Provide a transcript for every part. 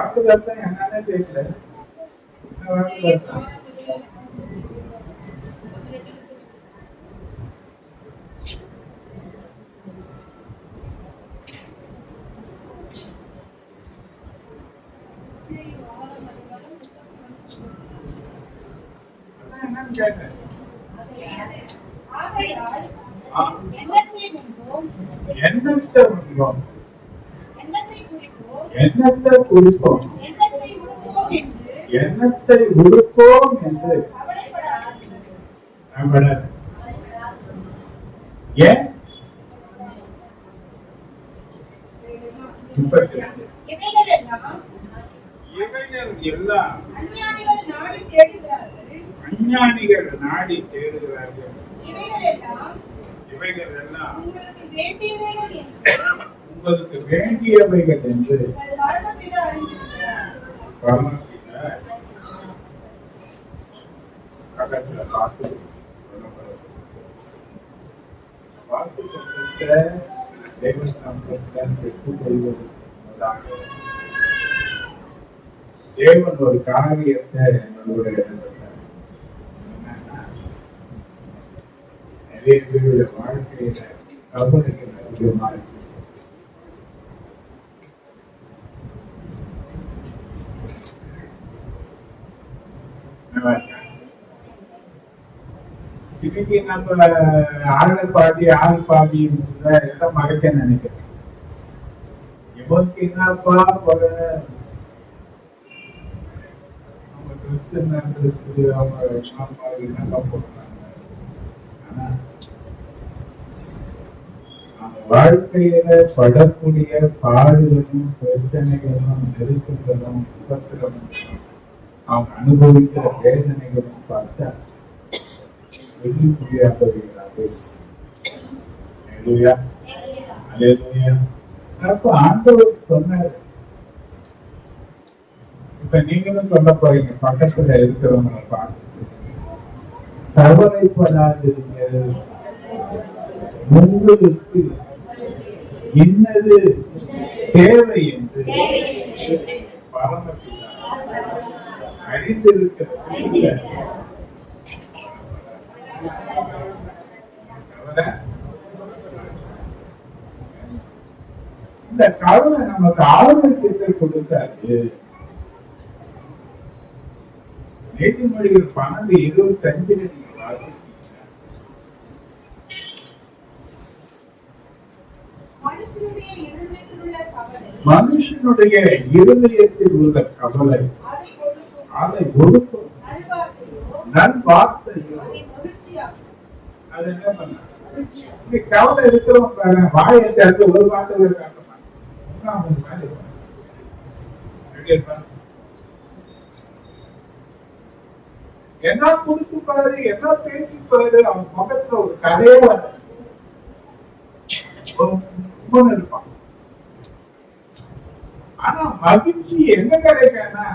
வாக்குதத்தம் என்னன்னே தெரியல. என்ன வாக்குதத்தம்? என்னன்னு கேட்டேன். எண்ணத்தை குறிப்போம், எண்ணத்தை உடுப்போம் என்று ஏன் இவைகள் எல்லாம் அஞ்ஞானிகள் நாடி தேடுகிறார்கள். இவைகள் எல்லாம் உங்களுக்கு வேண்டியவைகள் என்று கடற்கரை பார்த்து வாக்கு சட்டத்தை தேவன் சம்பந்தம் பெற்றுக்கொள்வது. தேவன் ஒரு காரியத்தை நம்மளுடைய நிறைய பேருடைய வாழ்க்கையில கவலைகள் அதிகமா இருக்கு. இன்னைக்கு நம்ம ஆள் பாதி எல்லாம் மறைக்க நினைக்கிறோம். இவனுக்கு என்னப்பா போற அவங்க ட்ரெஸ் என்ன ட்ரெஸ் அவங்க என்னப்பா போடுறாங்க. ஆனா அந்த வாழ்க்கையில படக்கூடிய பாடுகளும் பிரச்சனைகளும் நெருக்கங்களும் விபத்துகளும் அவங்க அனுபவிக்கிற வேதனைகளும் பார்த்தா வெள்ளி முடியாதவர்களாக. அப்ப ஆண்டவர் சொன்னாரு. இப்ப நீங்களும் சொல்ல போறீங்க, பக்கத்துல இருக்கிறவங்களை பார்த்து கவலைப்படாதீர்கள், உங்களுக்கு இன்னது தேவை என்று பரமபிதா அறிந்திருக்கிற இந்த கவலை நமக்கு ஆரோக்கியத்தை கொடுத்தாரு. நீதிமொழிகள் 12:25 நீங்க வாசிப்பீங்க. மனுஷனுடைய இருதயத்தில் உள்ள கவலை அதை கொடுக்கும், நல்வார்த்தையோ அது என்ன பண்ண. கவலை இருக்கிறவங்க வாயை திறந்து ஒரு வார்த்தை காட்ட மாட்டாங்க. என்ன கொடுத்து பாரு, என்ன பேசி பாரு, அவன் முகத்துல ஒரு கதையே இருப்பான். ஆனா மகிழ்ச்சி எங்க கிடைக்கனா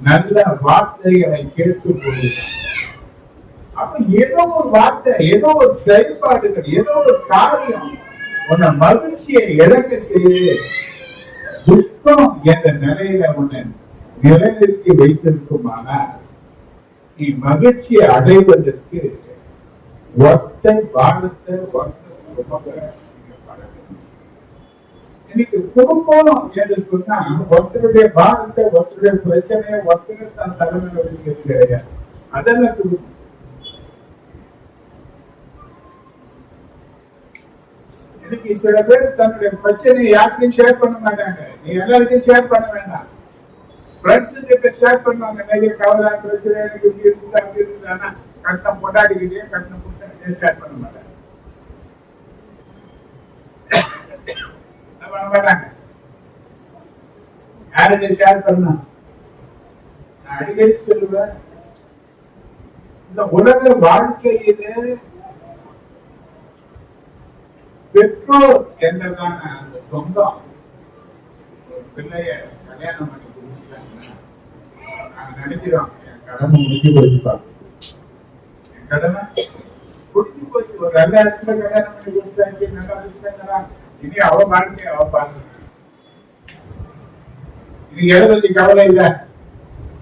நல்ல வார்த்தைகளை கேட்டு போடுவான். அப்ப ஏதோ ஒரு வார்த்தை, ஏதோ ஒரு செயல்பாடுகள், ஏதோ ஒரு காரியம் உன்னை மகிழ்ச்சியை இழக்க செய்து துக்கம் என்ற நிலையில உன்னை நிலைநிறுத்தி வைத்திருக்குமானால் நீ மகிழ்ச்சியை அடைவதற்கு ஒத்த பாரத்தை இன்னைக்கு குடும்பம் என்று சொன்னா ஒருத்தருடைய பாரத்தை, ஒருத்தருடைய பிரச்சனையை ஒருத்தர் தன் தலைமையில வைக்கிறது கிடையாது. அதெல்லாம் குடும்பம். இன்னைக்கு சில பேர் தன்னுடைய பிரச்சனையை யாருக்கும் ஷேர் பண்ண மாட்டாங்க. நீ எல்லாருக்கும் ஷேர் பண்ண வேண்டாம். ஃப்ரெண்ட்ஸ் கிட்ட ஷேர் பண்ணுவாங்க. நிறைய கவலை பிரச்சனை எனக்கு இப்படி இருக்குது அப்படி இருக்குது. ஆனா கட்டணம் கொண்டாடிக்கிட்டே கட்டணம் கொடுத்து ஷேர் பண்ண மாட்டாங்க. பண்ண மாட்டாங்க. யாருக்கு ஷேர் பண்ண நான் அடிக்கடி சொல்லுவேன், இந்த உலக வாழ்க்கையில பெற்றோர் என்றதான அந்த சொந்தம் ஒரு பிள்ளைய கல்யாணம் பண்ணி கொடுத்துட்டாங்கன்னா நாங்க நினைக்கிறோம் என் கடமை முடிஞ்சு போச்சுப்பாங்க. என் கடமை முடிஞ்சு போச்சு. ஒரு நல்ல இடத்துல கல்யாணம் பண்ணி கொடுத்தாச்சு, நல்லா வச்சுட்டாங்கன்னா இனி அவ வாழ்க்கைய அவ பார்த்து இன்னைக்கு எதை பத்தி கவலை இல்லை.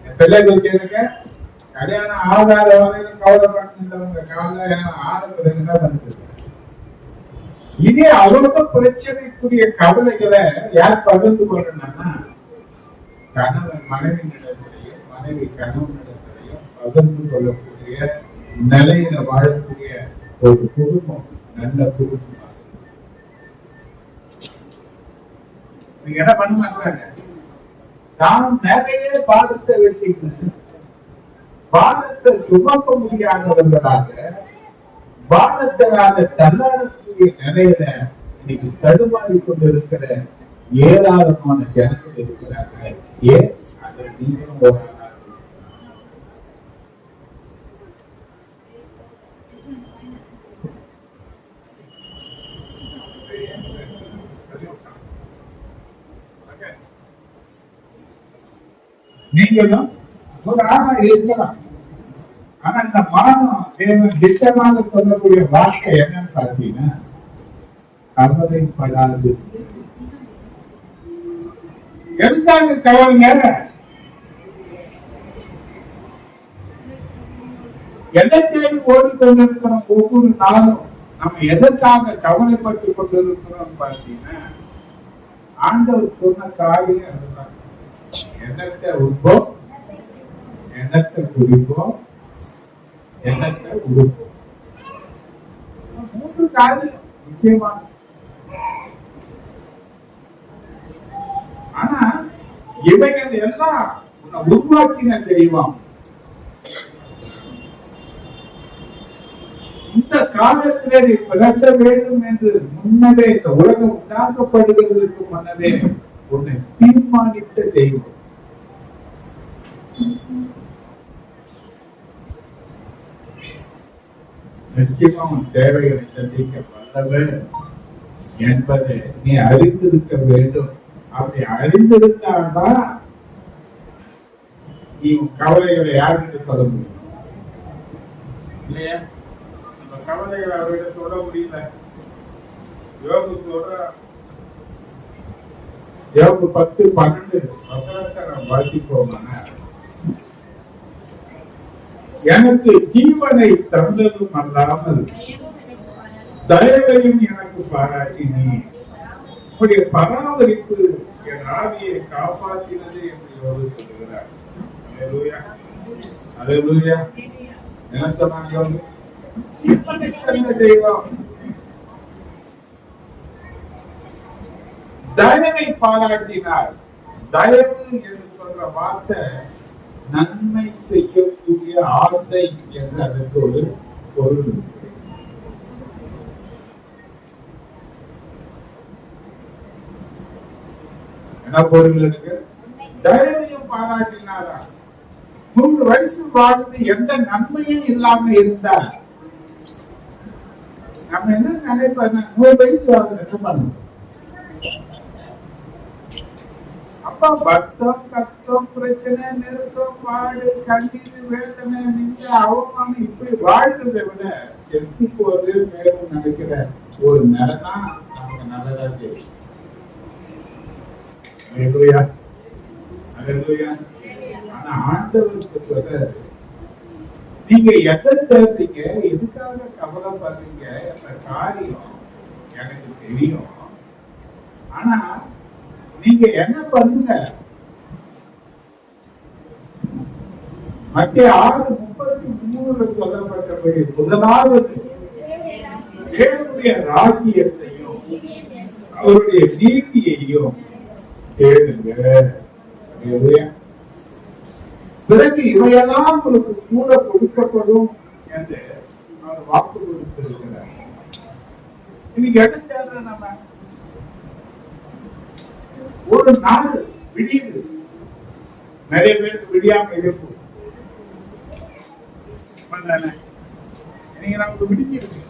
என் பிள்ளை பத்தி எனக்கு கல்யாணம் ஆகாத வரையிலும் கவலைப்பட்டிருந்தவங்க கவலை ஆனது என்ன பண்ணுது. இதே அவங்க பிரச்சனைக்குரிய கவலைகளை யார் பகிர்ந்து கொள்ளணும்னா கணவன் மனைவியிடத்திலையும் மனைவி கணவனிடத்திலையும் பகிர்ந்து கொள்ளக்கூடிய நிலையில வாழக்கூடிய ஒரு குடும்பம் நல்ல குடும்பம். நீங்க என்ன பண்ண மாட்டாங்க, நாம் நிறைய பாதத்தை வச்சுக்கணும். பாதத்தை சுமக்க முடியாதவர்களாக பாதத்தினால தள்ளாடக்கூடிய நிலையில இன்னைக்கு தடுமாறி கொண்டிருக்கிற ஏராளமான ஜனங்கள் இருக்கிறாங்க. ஏன் அதை நீங்களும் ஒரு நீங்களும் ஒரு ஆணா இருக்கலாம். ஆனா இந்த மாதம் தேவன் திட்டமாக சொல்லக்கூடிய வார்த்தை என்னன்னு பார்த்தீங்கன்னா கவலைப்படாது. எதுக்காக கவலைங்க? எதை தேடி ஓடிக்கொண்டிருக்கிறோம்? ஒவ்வொரு நாளும் நம்ம எதற்காக கவலைப்பட்டு கொண்டிருக்கிறோம் பார்த்தீங்கன்னா ஆண்டவர் சொன்ன காரியம் அதுதான். எண்ணத்தை உண்போம், எண்ணத்தை குடிப்போம், எண்ணத்தை உடுப்போம். 3 காரியம் முக்கியமான. ஆனா இவைகள் எல்லாம் உன்னை உருவாக்கின தெய்வம். இந்த காலத்திலே நீ பிறக்க வேண்டும் என்று முன்னவே இந்த உலகம் உண்டாக்கப்படுவதற்கு முன்னவே உன்னை தீர்மானித்த தெய்வம். நிச்சயமா உன் தேவைகளை சந்திக்க வல்லவர் என்பதை நீ அறிந்திருக்க வேண்டும். அப்படி அறிந்திருந்தால்தான் நீ உன் கவலைகளை யார்கிட்ட சொல்ல முடியும் இல்லையா? நம்ம கவலைகளை அவர்கிட்ட சொல்ல முடியல. யோகு சொல்ற யோகு 10:12 வசனத்தை நாம் வாசிப்போமான எனக்கு ஜீவனை தந்ததும் அல்லாமல் தயவையும் எனக்கு பாராட்டினே, உடைய பராமரிப்பு என் ஆவியை காப்பாற்றினது என்று யோகு சொல்லுகிறார். அல்லேலூயா, அல்லேலூயா. என்ன சொன்னாங்க யோகு? ஜீவனை தந்த தெய்வம், தயவை பாராட்டினார். தயவு என்று சொல்ற வார்த்தை நன்மை செய்யக்கூடிய ஆசை என்று அதற்கு ஒரு பொருள். என்ன பொருள் இருக்கு? தயவையும் பாராட்டினாரா? 100 வயசு வாழ்ந்து எந்த நன்மையும் இல்லாம இருந்தார். நம்ம என்ன நினைப்போம்? 100 வயசு வாழ்ந்து என்ன பண்ணணும்? அப்ப வருத்தம், கஷ்டம், பிரச்சனை, நெருக்கம், பாடு, கண்ணீர், வேதனை, நிந்த அவமானம் இப்படி வாழ்றதை விட செத்து போது மேலும் நினைக்கிற ஒரு நிலைதான் நமக்கு நல்லதா தெரியும். அல்லேலூயா, அல்லேலூயா. ஆனா ஆண்டவருக்கு சொல்றாரு, நீங்க எதை தேர்ந்தீங்க, எதுக்காக கவலைப்படுறீங்க என்ற காரியம் எனக்கு தெரியும். ஆனா நீங்க என்ன பண்ணுங்க? மத்திய 6:33 சொல்லப்பட்டபடி முதலாவது தேவனுடைய ராஜ்யத்தையும் அவருடைய நீதியையும் தேடுங்க, பிறகு இவையெல்லாம் உங்களுக்கு கூட கொடுக்கப்படும் என்று அவர் வாக்கு கொடுத்திருக்கிறார். இன்னைக்கு எடுத்த நம்ம ஒரு நாள் விடியுது, நிறைய பேருக்கு விடியாம இருக்கும். இன்னைக்கு நமக்கு விடிஞ்சிருக்கு.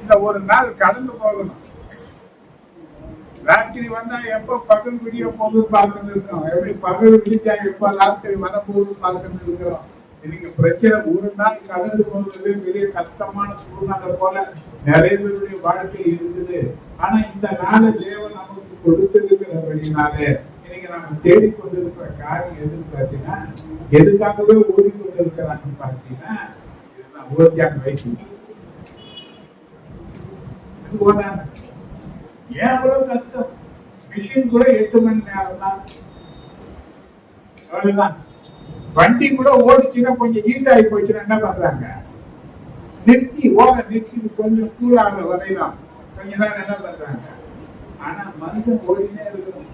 இந்த ஒரு நாள் கடந்து போகணும். ராத்திரி வந்தா எப்ப பகல் விடிய போது பார்த்துட்டு இருக்கோம். எப்படி பகல் விடிச்சா எப்ப ராத்திரி வரப்போது பார்த்துட்டு இருக்கிறோம். இன்னைக்கு பிரச்சனை ஒரு நாள் கடந்து போகிறது பெரிய கஷ்டமான சூழ்நிலை போல நிறைய பேருடைய வாழ்க்கை இருக்குது. ஆனா இந்த நாளை தேவன் நமக்கு கொடுத்திருக்கிறபடினாலே இன்னைக்கு நாம தேடிக்கொண்டிருக்கிற காரியம் எதுன்னு பார்த்தீங்கன்னா, எதுக்காகவே ஓடிக்கொண்டிருக்கிறாங்கன்னு பார்த்தீங்கன்னா, ஓட்டியாங்க வயசு போறாங்க. ஏன் அவ்வளவு கஷ்டம்? மிஷின் கூட 8 மணி நேரம் தான், அவ்வளவுதான். வண்டி கூட ஓடிச்சுன்னா கொஞ்சம் ஹீட் ஆகி போச்சுன்னா என்ன பண்றாங்க? நிறுத்தி கொஞ்சம் கூல் ஆகிற வரையிலும் கொஞ்ச நேரம் என்ன பண்றாங்க? ஆனா மனுஷன் ஓடினே இருக்கிறோம்,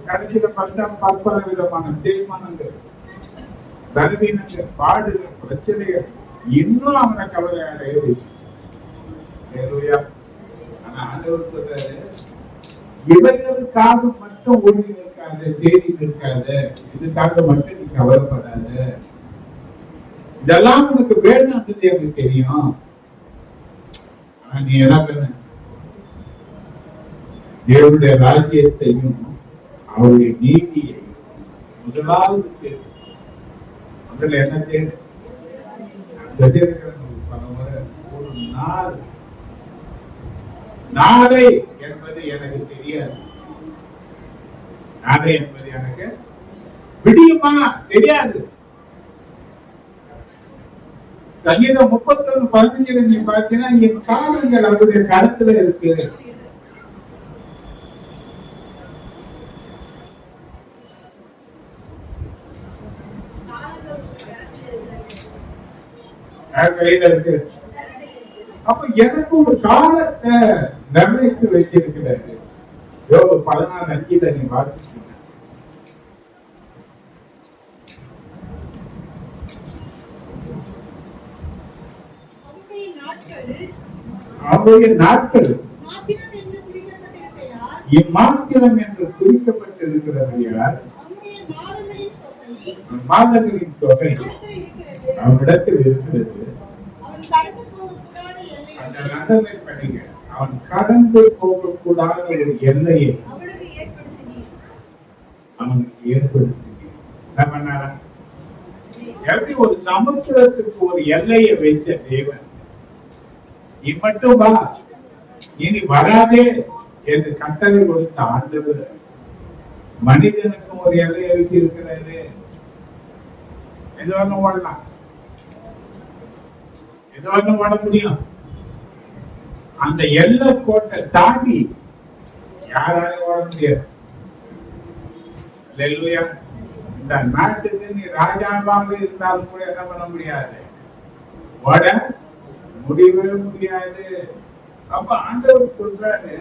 கடைசியில பார்த்தா பற்பல விதமான தேய்மானங்கள், பலவீனங்கள், பாடுகள், பிரச்சனைகள் இன்னும் அவனை கவலை அடைய. ஆனா ஆண்டவர் சொல்றாரு, இவைகளுக்காக மட்டும் ஓடி நிற்காத, தேடி நிற்காத, இதுக்காக மட்டும் நீ கவலைப்படாத. இதெல்லாம் உனக்கு வேணும்ன்றது எனக்கு தெரியும். ஆனா நீ என்ன பண்ண? தேவனுடைய ராஜ்யத்தையும் அவருடைய நீதியையும் முதலாவது தேடு. முதல்ல என்ன தேடு? ஒரு நாளை என்பது எனக்கு தெரியாது. நாளை என்பது எனக்கு விடியுமா? தெரியாது. சங்கீதம் 31:15 நீ பார்த்தீங்கன்னா, என் காலங்கள் அவருடைய கருத்துல இருக்கு. கையில இருக்கு. அப்ப எனக்கு ஒரு காலத்தை நிர்ணயித்து வைத்திருக்கிறாரு. 14:5 நீ வாசிச்சீங்க. அவருடைய நாட்கள் இம்மாத்திரம் என்று குறிக்கப்பட்டிருக்கிறது. யார்? மாதங்களின் தொகை அவனிடத்தில் இருக்கிறது. அவன் கடந்து போகக்கூடாத ஒரு எல்லையை அவனுக்கு ஏற்படுத்தினாரா? எப்படி ஒரு சமுத்திரத்துக்கு ஒரு எல்லையை வைத்த தேவன், நீ மட்டும் வா, இனி வராதே என்று கட்டளை கொடுத்த ஆண்டவர் மனிதனுக்கு ஒரு எல்லையை வைத்து இருக்கிறாரு. எதுவாக ஓடலாம், எதுவாக ஓட முடியும். அந்த எல்லை கோட்டை தாண்டி யாராலும் ஓட முடியாது. இந்த நாட்டுக்கு நீ ராஜாவாக இருந்தாலும் கூட என்ன பண்ண முடியாது, ஓட முடியவே முடியாது. அப்ப ஆண்டவர் சொல்றாரு,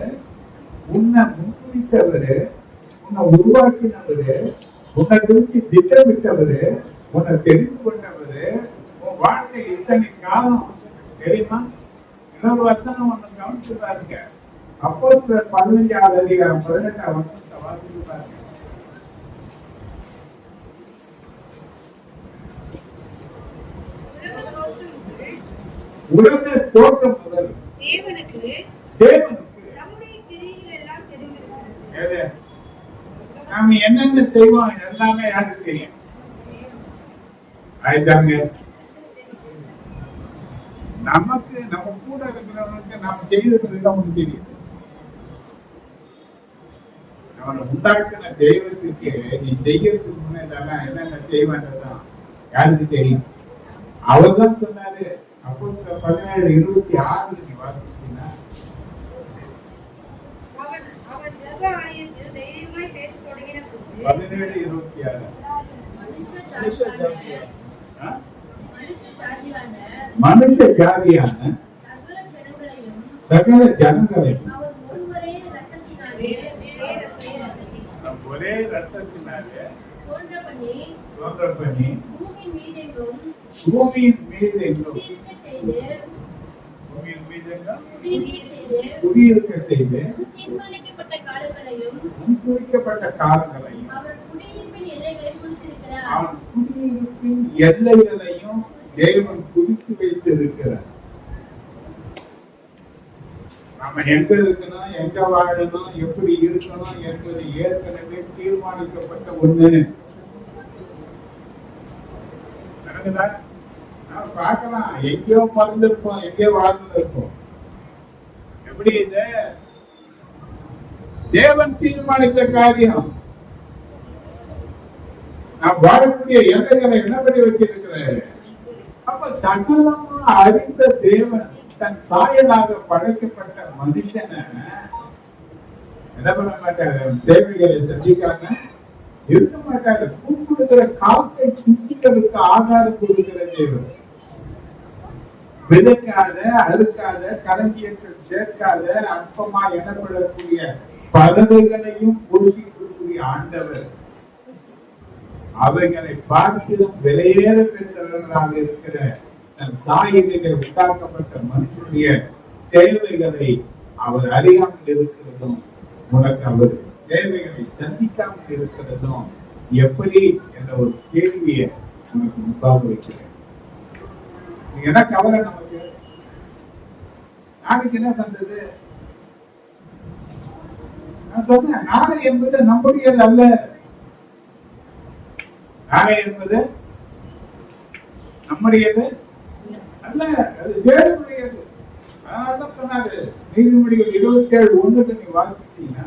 உன்னை முன்னிட்டவரு, உன்னை உருவாக்கினவரு, உன்னை குறித்து திட்டமிட்டவரு, உன்னை தெரிந்து கொண்டவரு, உன் வாழ்க்கை இத்தனை காலம் தெரியுமா? இன்னொரு வசனம் ஒண்ணு கவனிச்சு பாருங்க. அப்போஸ்தலர் 15ஆம் அதிகாரம் 18ஆம் வசனத்தை வாசித்து பாருங்க. உலக தோற்றம் முதல் தேவனுக்கு நம்முடைய கிரியைகள் எல்லாம் தெரிந்திருக்கிறது. நாம என்னென்ன செய்வோம் எல்லாமே யாருக்கு தெரியும்? ஆயிட்டாங்க. நமக்கு நம்ம கூட இருக்கிறவங்களுக்கு நாம செய்ததுதான் ஒண்ணு தெரியும். அவனை உண்டாக்குன தெய்வத்துக்கு நீ செய்யறதுக்கு முன்னே என்னென்ன செய்வான்றதுதான் யாருக்கு தெரியும்? அவர் தான் சொன்னாரு. அப்போஸ்தலர் 17:26 நீ வாசிச்சீங்கன்னா, அவன் ஜெப ஆலயத்தில் தைரியமாய் பேசத் தொடங்கின போது 17:26 மனுஷ ஜாதியான சகல ஜனங்களையும் ஒரே ரத்தத்தினாலே தோன்ற பண்ணி பூமியின் மீதெங்கும் குடியிருக்க செய்து முன்குறிக்கப்பட்ட காலங்களையும் அவன் குடியிருப்பின் எல்லைகளையும் தேவன் குறித்து வைத்திருக்கிறார். நம்ம எங்க இருக்கணும், எங்க வாழணும், எப்படி இருக்கணும் என்பது ஏற்கனவே தீர்மானிக்கப்பட்ட ஒண்ணு. பார்க்கலாம், எங்கேயோ மறந்துருப்போம், எங்கேயோ வாழ்ந்து இருப்போம். எப்படி இது தேவன் தீர்மானித்த காரியம். நான் வாழக்கூடிய எல்லைகளை என்னபடி வச்சிருக்கிறேன். அப்ப சகலமா அறிந்த தேவன் தன் சாயலாக படைக்கப்பட்ட மனுஷனை என்ன பண்ண மாட்டாரு? தேவைகளை சந்திக்காம இருக்க மாட்டாரு. கூப்பிடுகிற காலத்தை சுத்திகளுக்கு ஆகாரம் கொடுக்கிற தேவன். விதைக்காத, அறுக்காத, களஞ்சியத்தில் சேர்க்காத, அற்பமா எனப்படக்கூடிய பறவைகளையும் போஷிக்கக்கூடிய ஆண்டவர் அவைகளை பார்க்கிறோம் விலையேற பெற்றவர்களாக இருக்கிற தன் சாயிலே உண்டாக்கப்பட்ட மனுஷனுடைய தேவைகளை அவர் அறியாமல் இருக்கிறதும், உனக்கு அவர் தேவைகளை சந்திக்காமல் இருக்கிறதும் எப்படி என்ற ஒரு கேள்வியை நமக்கு முன்பாக வைக்கிறேன். என்ன கவலை நமக்கு? நாளைக்கு என்ன பண்றது? நான் சொன்னேன், நாளை என்பது நம்முடையது அல்ல. நாளை என்பது நம்முடையது அல்ல, அது தேவனுடையது. அதனால்தான் சொன்னாரு நீதிமொழிகள் 27:1 நீ வாசிச்சீங்கன்னா,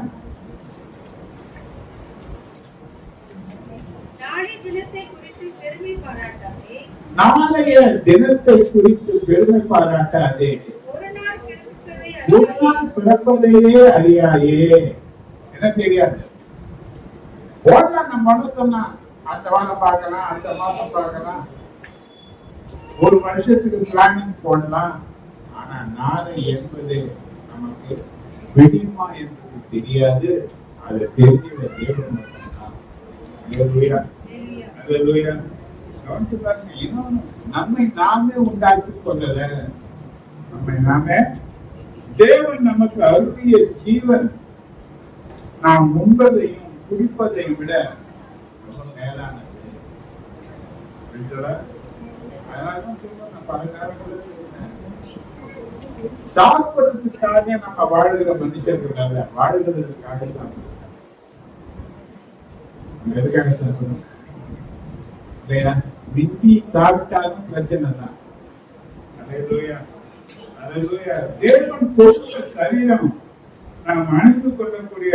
நாளைய தினத்தை குறித்து பெருமை பாராட்டாதே, ஒரு நாள் பிறப்பதையே அறியாயே. என்ன தெரியாது? ஓடலாம், நம்ம சொன்னா அந்த வாரம் பார்க்கலாம், அந்த மாசம் பார்க்கலாம், ஒரு வருஷத்துக்கு பிளானிங் போடலாம். ஆனா நாளை என்பது நமக்கு விடியுமா என்பது தெரியாது. அதை தெரிஞ்ச தேவன் நம்மை நாமே உண்டாக்கி கொள்ளல. நம்மை நாமே தேவன் நமக்கு அருளிய ஜீவன் நாம் உண்பதையும் குடிப்பதையும் விட ரொம்ப மேலானது. அதனாலதான் சொல்றேன், நான் பல நேரங்களில் சொல்றேன், சாப்பிடுறதுக்காக நம்ம வாழ்கிற மனுஷர்கள் அல்ல, வாழ்கிறதுக்காக தான். எதுக்காக சாப்பிடணும் இல்லையா? மிஞ்சி சாப்பிட்டாலும் பிரச்சனை தான். தேவன் கொடுத்த சரீரம் நாம் அணிந்து கொள்ளக்கூடிய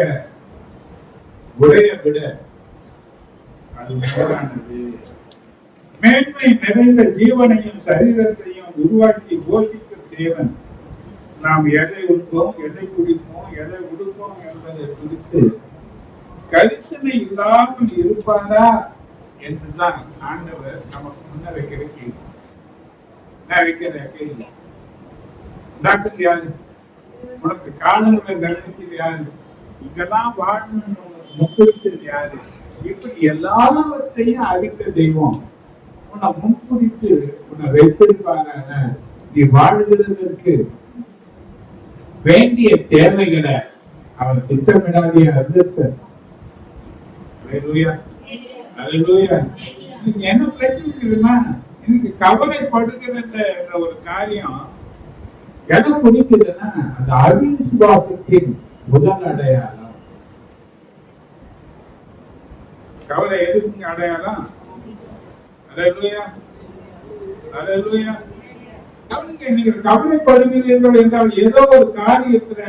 உடைய விட அது மேலானது. மேன்மை நிறைந்த ஜீவனையும் சரீரத்தையும் உருவாக்கி போஷிக்க தேவன் நாம் எதை உண்போம், எதை குடிப்போம், எதை உடுப்போம் என்பதை குறித்து கரிசனை இல்லாமல் இருப்பாரா என்றுதான் ஆண்டவர் நமக்கு முன்ன வைக்கிற கேள்வி. நான் வைக்கிற கேள்வி, டாக்டர் யாரு? உனக்கு காலங்களை நினைச்சது யாரு? இங்கெல்லாம் வாழணும் முன்குறித்தது யாரு? இப்படி எல்லாவற்றையும் அறிந்த தெய்வம் உன்னை முன்குறித்து உன்னை வைத்திருப்பாங்க. நீ வாழ்கிறதற்கு வேண்டிய தேவைகளை அவர் திட்டமிடாதே அறிந்த. என்ன பிரச்சனை இருக்குதுன்னா, எனக்கு கவலைப்படுகிற ஒரு காரியம் எதை பிடிக்குதுன்னா, அந்த அவிசுவாசத்தின் முதல் அடையாளம். கவலை எதுக்கு அடையாளம்? நீங்கள் கவலைப்படுகிறீர்கள் என்றால் ஏதோ ஒரு காரியத்துல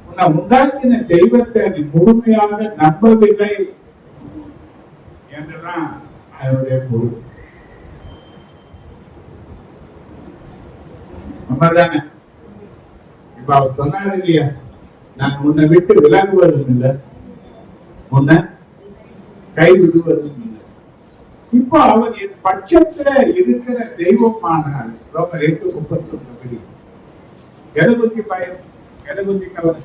உன்னை உண்டாக்கின தெய்வத்தை நீ முழுமையாக நம்பவில்லை என்றுதான் அதனுடைய பொருள். தானே இப்ப அவர் சொன்னாரு இல்லையா, நான் உன்னை விட்டு விலகுவதும் இல்லை, உன்னை கைவிடுவதும் இல்லை. இப்போ அவர் என் பட்சத்துல இருக்கிற தெய்வமானால் ரோமர் 8:39 எதை பத்தி பயம், எதை பத்தி கவலை?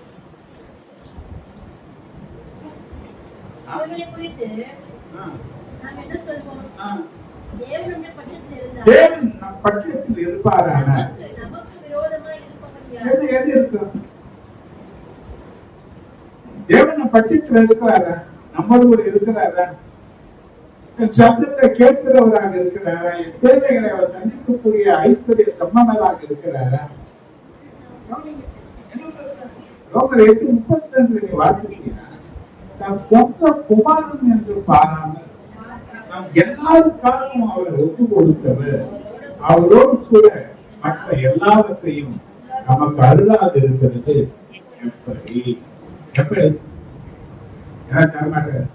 தேவன் பட்சத்தில் இருப்பாரான எது இருக்கும்? தேவன் பட்சத்தில் இருக்கிறாரா? நம்மளோட இருக்கிறாரா? சப்தத்தை கேட்கிறவராக இருக்கிறாரா? என் தேவைகளை அவர் சந்திக்கக்கூடிய ஐஸ்வர்ய சம்மனராக இருக்கிறாரா? ரோமர் 8:32 வாசிக்கிறீங்கன்னா, நாம் சொந்த குமாரன் என்று பாராமல் நாம் எல்லாருக்காகவும் அவரை ஒப்பு கொடுத்தவர் அவரோடு கூட மற்ற எல்லாவற்றையும் நமக்கு அருளாது இருக்கிறது எப்படி எப்படி ஏன்னா தரமாட்டேன்.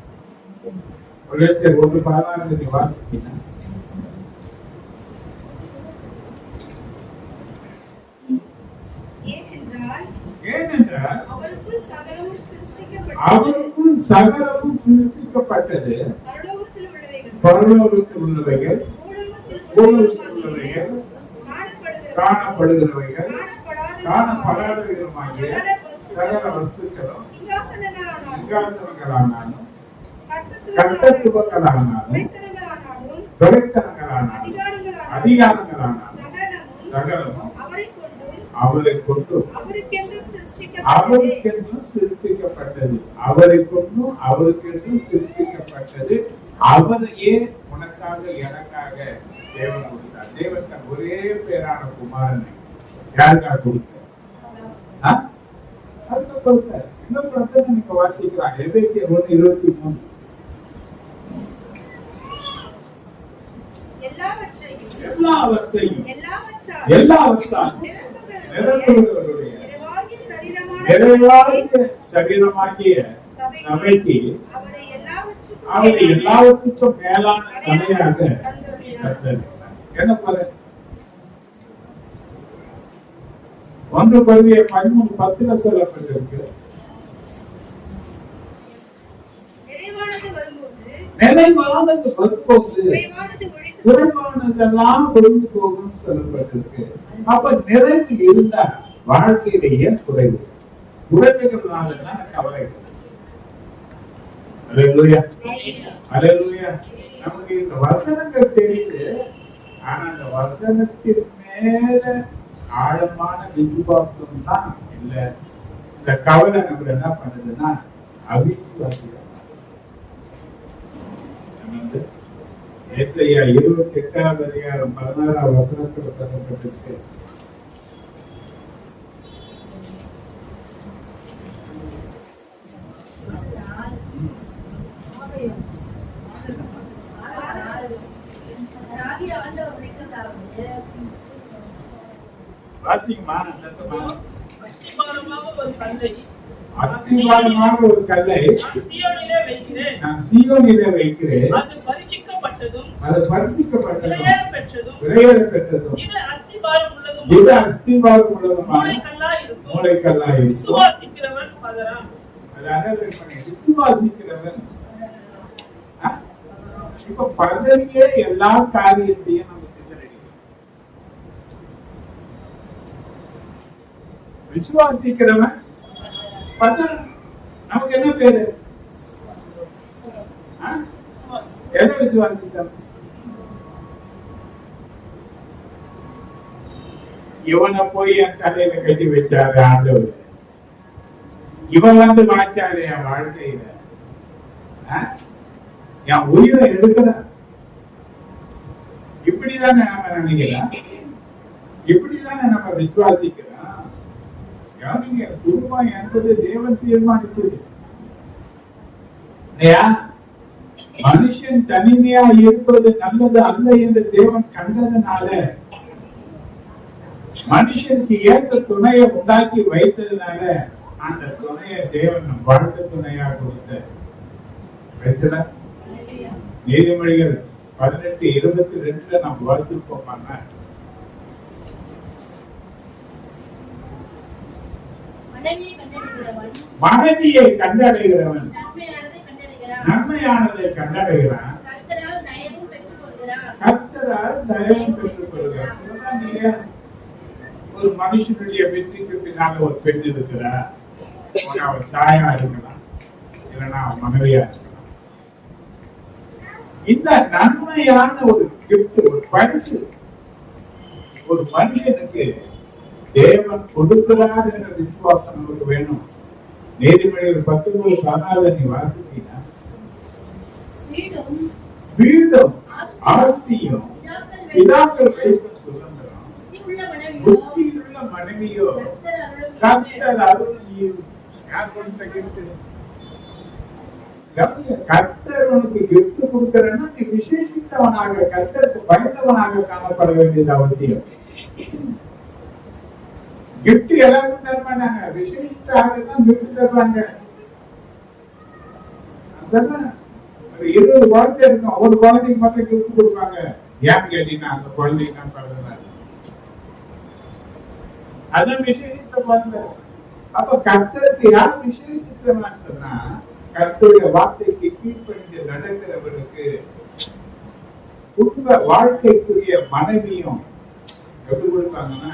சரி 1:16 வாசிச்சீங்கன்னா ஏனென்றால் அவருக்குள் சகலமும் சிருஷ்டிக்கப்பட்டது, பரலோகத்தில் உள்ளவைகள், பூலோகத்தில் உள்ளவைகள், காணப்படுகிறவைகள், காணப்படாதவைகளுமாகிய சகல வஸ்துக்களும், சிங்காசனங்களானாலும், கர்த்தத்துவங்களானாலும், துரைத்தனங்களானாலும், அதிகாரங்களானாலும் சகலமும் அவரை கொண்டு அவருக்கென்றும் சிருஷ்டிக்கப்பட்டது. அவரை கொண்டும் அவருக்கென்றும் சிருஷ்டிக்கப்பட்டது. அவரையே உனக்காக எனக்காக தேவன் கொடுத்தார். தேவன் தன் ஒரே பேரான குமாரனை யாருக்காக கொடுத்தார்? கொடுத்தார். இன்னொரு பிரசனை நீங்க வாசிக்கிறாங்க. எபேசியர் 1:23. எல்லாவற்றையும் சரீரமாகிய சபைக்கு அவரை எல்லாவற்றுக்கும் மேலான தலையாக என்ன போல 1 Corinthians 13:10 சொல்லப்பட்டிருக்கு. நிறைவானது வரும்போது குறைவானதெல்லாம் குறைந்து போகும் சொல்லப்பட்டிருக்கு. அப்ப நிறைவு இருந்தா வாழ்க்கையிலேயே குறைவு, குறைவுகள்னாலதான் கவலை. அல்லேலூயா, அல்லேலூயா. நமக்கு இந்த வசனங்கள் தெரியுது, ஆனா அந்த வசனத்தின் மேல ஆழமான விசுவாசம் தான் இல்ல. இந்த கவலை நம்ம என்ன பண்ணுதுன்னா அவிசுவாசியம். ஏசாயா 28:16 சொல்லப்பட்டிருக்கு. வாசிங்கம்மா, சத்தமா. அஸ்திபாரமாக ஒரு கல்லை நான் சீயோனிலே வைக்கிறேன், அது பரிசுத்தப்பட்டதும் விலையேற பெற்றதும் இது அஸ்திபாரம் உள்ளதும் மூளைக்கல்லாய் இருக்கும். விசுவாசிக்கிறவன் பதறான். விசுவாசிக்கிறவன் இப்ப பதறியே எல்லா காரியத்தையும் நம்ம சிந்தனைக்கிறோம். விசுவாசிக்கிறவன் நமக்கு என்ன பேரு? எதை விசுவாசிக்கிறோம்? இவனை போய் என் தலையில கட்டி வச்சாரு ஆண்டவர், இவன் வந்து வாய்ச்சாரு என் வாழ்க்கையில, என் உயிரை எடுக்கிற. இப்படிதானே நம்ம நினைக்கிறோம், இப்படிதானே நம்ம விசுவாசிக்கிறோம். குடும்பம் என்பது தேவன் தீர்மானிச்சது. மனுஷன் தனிமையா இருப்பது நல்லது அல்ல என்று தேவன் கண்டதுனால மனுஷனுக்கு ஏற்ற துணையை உண்டாக்கி வைத்ததுனால அந்த துணையை தேவன் வாழ்க்கை துணையா கொடுத்த நீதிமொழிகள் 18:22 நாம் வாசிப்போம். மனைவியை கண்டடைகிறவன் நன்மையானதை கண்டடைகிறான், கர்த்தரால் தயவும் பெற்றுக் கொள்கிறான். ஒரு மனுஷனுடைய வெற்றிக்கு பின்னால ஒரு பெண் இருக்கிறார். அவன் தாயா இருக்கலாம், இல்லைன்னா அவன் மனைவியா இருக்கலாம். இந்த நன்மையான ஒரு கிஃப்ட், ஒரு பரிசு ஒரு மனுஷனுக்கு தேவன் கொடுக்கிறார் என்ற விசுவாசம் நமக்கு வேணும். நீதிமொழிகள் 19:14 நீ வாசித்தீங்கன்னா வீடும் ஆஸ்தியும் பிதாக்கள் வைத்த சுதந்திரம் புத்தியுள்ள மனைவியோ கர்த்தர் அருள். கர்த்தர் உனக்கு கிஃப்ட் கொடுக்கிறன்னா நீ விசேஷித்தவனாக, கர்த்தருக்கு பயந்தவனாக காணப்பட வேண்டியது அவசியம். கிஃப்ட் எல்லாருக்கும் தர மாட்டாங்க, விசேஷித்த ஆளுதான் கிஃப்ட் தருவாங்க. அதெல்லாம் 20 குழந்தை இருக்கும், ஒரு குழந்தைக்கு மட்டும் கிஃப்ட் கொடுப்பாங்க. ஏன்னு கேட்டீங்கன்னா அந்த குழந்தைக்கு தான் பிறந்தனால. அதான் விசேஷித்த குழந்தை. அப்ப கர்த்தருக்கு யார் விசேஷித்தவன் சொன்னா, கர்த்தருடைய வார்த்தைக்கு கீழ்ப்படிந்து நடக்கிறவர்களுக்கு குடும்ப வாழ்க்கைக்குரிய மனைவியும் எப்படி கொடுப்பாங்கன்னா,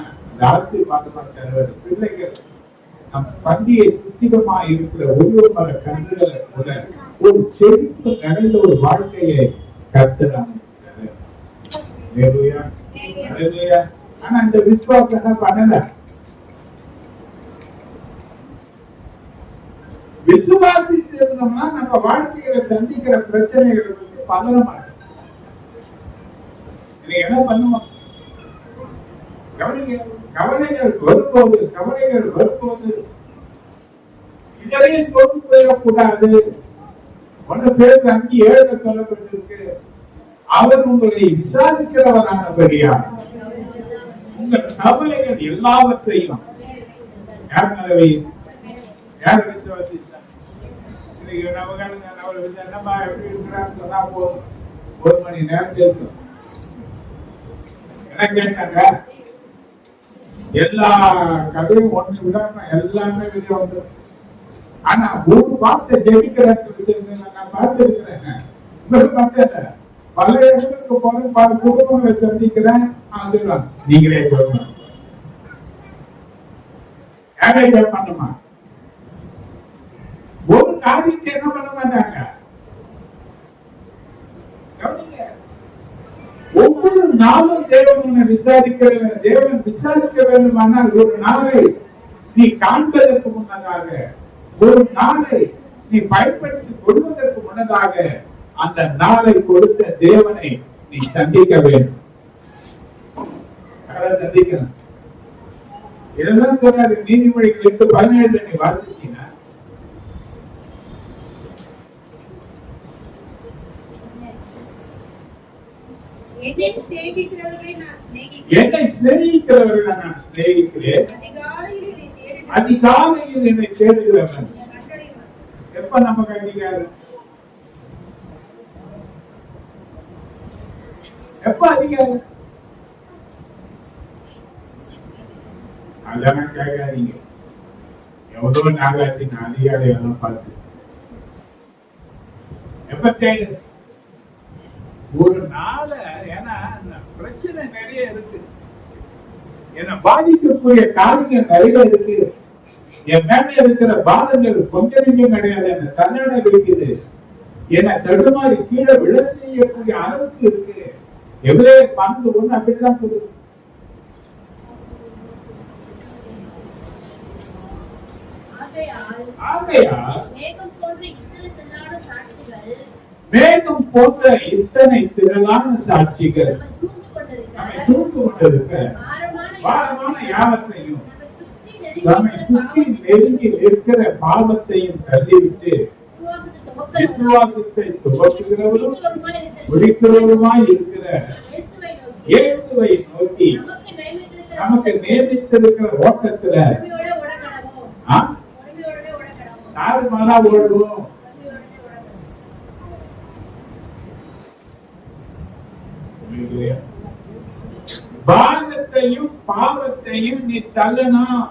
ஆசீர்வாதமாக தருவார். பிள்ளைகள் நம் பந்தியை சுத்திகமா இருக்கிற ஒவ்வொரு மர கன்றுகளை போல ஒரு செழிப்பு நிறைந்த ஒரு வாழ்க்கையை கர்த்தர். ஆனா இந்த விசுவாசம் என்ன பண்ணல. விசுவாசித்து இருந்தோம்னா நம்ம வாழ்க்கையில சந்திக்கிற பிரச்சனைகளை வந்து பதற மாட்டோம். என்ன பண்ணுவோம்? கவலைகள் வரும்போது இதனையும் கொண்டு போயிடக்கூடாது. ஒன்று பேர் 5:7 சொல்லப்பட்டிருக்கு, அவர் உங்களை விசாரிக்கிறவரானபடியா உங்கள் கவலைகள் எல்லாவற்றையும் யார் நிலவை யார் விசுவாசித்தார்? நம்ம எப்படி இருக்கிறான்னு சொன்னா போதும், 1 மணி நேரம் கேட்கும். என்ன கேட்டாங்க? எல்லா கதையும் ஒண்ணு விடாம எல்லாமே வெளியே வந்து, ஆனா ஒரு வார்த்தை ஜெபிக்கிற நான் பார்த்திருக்கிறேன். உங்களுக்கு மட்டும் இல்ல, பல இடத்துக்கு போறேன், பல குடும்பங்களை சந்திக்கிறேன். சொல்லுவாங்க, நீங்களே சொல்லணும், யாரே பண்ணுமா? ஒரு காரியத்தை என்ன பண்ண மாட்டாங்க. ஒவ்வொரு நாளும் தேவன் விசாரிக்க வேண்டும். ஆனால் ஒரு நாளை நீ காண்பதற்கு முன்னதாக, ஒரு நாளை நீ பயன்படுத்திக் கொள்வதற்கு முன்னதாக அந்த நாளை கொடுத்த தேவனை நீ சந்திக்க வேண்டும். சந்திக்கணும். இதெல்லாம் சொன்னாரு நீதிமொழிகள் 8:17 நீ வாசிச்சீங்கன்னா, என்னை சிநேகிக்கிறவர்களை நான் சிநேகிக்கிறேன், அதிகாலையில் என்னை தேடுகிறவன். எப்ப நமக்கு அதிகாரம்? எப்ப அதிகாரம்? அதெல்லாம் கேட்காதீங்க. எவ்வளவு நாகாத்தின் அதிகாரி எல்லாம் பார்த்து எப்ப தேடு? ஒரு நாள, ஏன்னா பிரச்சனை நிறைய இருக்கு, என்ன பாதிக்கக்கூடிய காரியங்கள் நிறைய இருக்கு, என் மேல இருக்கிற பாரங்கள் கொஞ்சம் நெஞ்சம் கிடையாது, என்ன தன்னடை வைக்குது, என்ன தடுமாறி கீழே விழ செய்யக்கூடிய அளவுக்கு இருக்கு. எவ்வளவு 12:1 அப்படிதான் சொல்லுது. மேகம் போன்ற இத்தனை திரளான சாட்சிகள் சூழ்ந்து கொண்டிருக்க பாரமான யாவத்தையும் நம்மை சுற்றி நெருங்கி நிற்கிற பாவத்தையும் தள்ளிவிட்டு விசுவாசத்தை துவக்குகிறவரும் முடிக்கிறவருமாய் இருக்கிற இயேசுவை நோக்கி நமக்கு நியமித்திருக்கிற ஓட்டத்துல தாறுமாறா ஓடுவோம். பாரத்தையும் பாவத்தையும் நீ தள்ளணும்.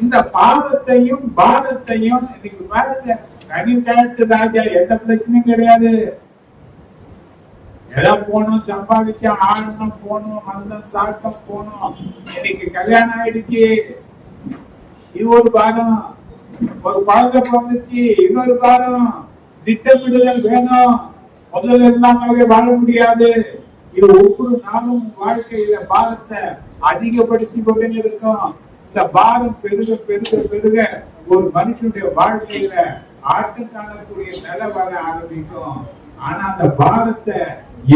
இந்த பாவத்தையும் பாரத்தையும் இன்னைக்கு பாருங்க, தனித்தாட்டு ராஜா எந்த பிரச்சனையும் கிடையாது. எல்லாம் போகணும், சம்பாதிச்சா ஆடணும், போகணும், மந்தம் சாட்டம் போகணும். இன்னைக்கு கல்யாணம் ஆயிடுச்சு, இது ஒரு பாரம். ஒரு குழந்தை பிறந்துச்சு, இன்னொரு பாரம். திட்டமிடுதல் வேணும். முதல்ல எல்லாம் மாதிரி வாழ முடியாது. இது ஒவ்வொரு நாளும் வாழ்க்கையில பாரத்தை அதிகப்படுத்தி கொண்டே இருக்கும். இந்த பாரம் பெருக பெருக பெருக ஒரு மனுஷனுடைய வாழ்க்கையில ஆட்டம் காணக்கூடிய நிலை வர ஆரம்பிக்கும். ஆனா அந்த பாரத்தை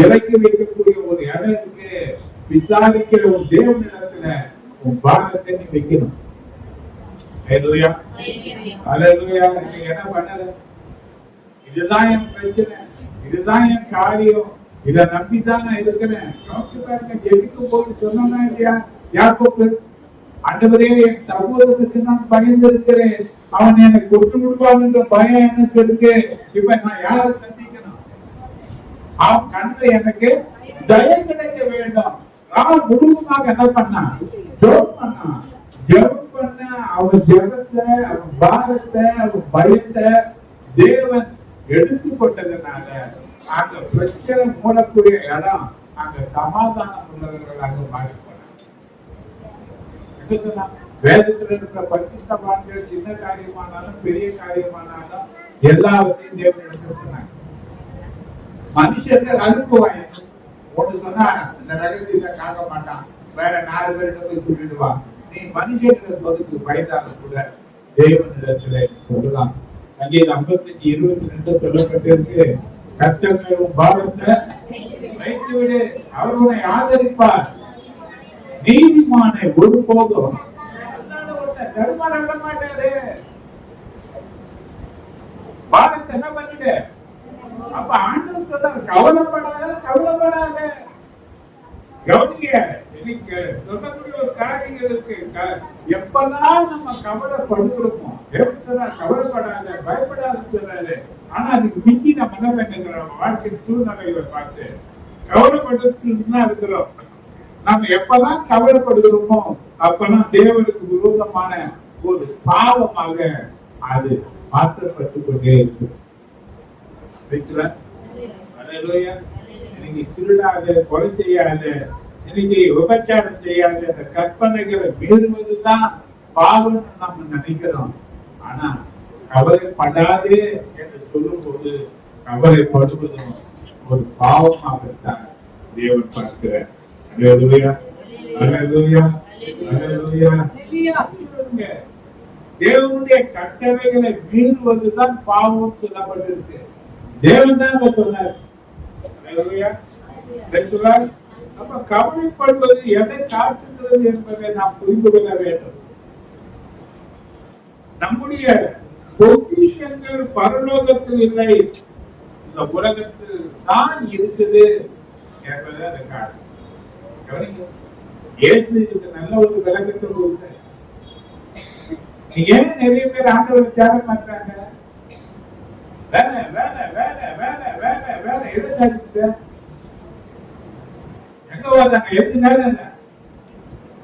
இறக்கி வைக்கக்கூடிய ஒரு இடம் இருக்கு. விசாரிக்கிற ஒரு தேவனிடத்துல உன் பாரத்தை நீ வைக்கணும். என்ன பண்ணல, இதுதான் என் பிரச்சனை, இதுதான் என் காரியம், இதை நம்பிதான் நான் இருக்கிறேன். நோக்கி பாருங்க, ஜெபிக்கும் போது சொன்னா இல்லையா யாக்கோப்பு, ஆண்டவரே என் சகோதரனுக்கு நான் பயந்து இருக்கிறேன், அவன் என்னை கொண்டு விடுவான் என்ற பயம் எனக்கு இருக்கு. இப்ப நான் யாரை சந்திக்கணும்? அவன் கண்ணில் எனக்கு ஜெயம் கிடைக்க வேண்டும். அவன் முழுவதுமாக என்ன பண்ணான்? ஜெபம் பண்ணான். ஜெபம் பண்ண அவன் ஜெபத்தை, அவன் பாரத்தை, அவன் பயத்தை தேவன் எடுத்துக்கொண்டதுனால அந்த பிரச்சனை மூடக்கூடிய இடம் அங்க சமாதானம் உள்ளவர்களாக மாறி போனாங்க. வேதத்தில் இருக்கிற பரிசுத்தவான்கள் சின்ன காரியமானாலும் பெரிய காரியமானாலும் எல்லாவற்றையும் தேவன் எடுத்துக்கொண்டாங்க. மனுஷர்கள் அனுப்புவாங்க. ஒன்று சொன்னா இந்த ரகசியத்தை காக்க மாட்டான், வேற 4 பேரிடம் போய் சொல்லிடுவான். நீ மனுஷனிட சொல்லுக்கு பயந்தாலும் கூட தேவனிடத்துல சொல்லலாம். சங்கீதம் 55:22 சொல்லப்பட்டிருக்கு, கர்த்தர் பாரத்தை வைத்து விடு, அவர் உன்னை ஆதரிப்பார், நீதிமானை ஒரு போதும் தடுமாற விட மாட்டாரு. பாரத்தை என்ன பண்ணிடு. அப்ப ஆண்டவர் சொல்றாரு, கவலைப்படாத. கவனிங்க, இன்னைக்கு சொல்லக்கூடிய ஒரு காரியங்களுக்கு எப்பெல்லாம் நம்ம கவலைப்படுகிறோமோ கவலைப்படாத, பயப்படாது. ஆனா அதுக்கு மிஞ்சி நம்ம என்ன பண்ணுகிறோம்? வாழ்க்கை சூழ்நிலைகளை பார்த்து கவலைப்பட்டு தான் இருக்கிறோம். நம்ம எப்பெல்லாம் கவலைப்படுகிறோமோ அப்பெல்லாம் தேவனுக்கு விரோதமான ஒரு பாவமாக அது மாற்றப்பட்டு கொண்டே இருக்கு. இன்னைக்கு திருடாத, கொலை செய்யாத, இன்னைக்கு விபச்சாரம் செய்யாத, இந்த கற்பனைகளை மீறுவதுதான் பாவம் நம்ம நினைக்கிறோம். ஆனா கவலைப்படாது என்று சொல்லும் போது கவலைப்படுவதும் ஒரு பாவமாகத்தான் தேவன் பார்க்கிறார். தேவனுடைய கட்டளைகளை மீறுவதுதான் பாவம் சொல்லப்பட்டிருக்கு. தேவன் தான் சொன்னார். அப்ப கவலைப்படுவது எதை காட்டுகிறது என்பதை நாம் புரிந்து கொள்ள வேண்டும். நம்முடைய பொக்கிஷங்கள் பரலோகத்தில் இல்லை, இந்த உலகத்தில் தான் இருக்குது என்பதை அதை காட்டும். இயேசு இதுக்கு நல்ல ஒரு விளக்கத்தை கொடுத்த. ஏன் நிறைய பேர் ஆண்டவரை தேட மாட்டாங்க? வேலை வேலை வேலை வேலை வேலை வேலை எதை சாதிச்சுட்ட? எங்க வர்றாங்க? எதுக்கு நேரம் என்ன?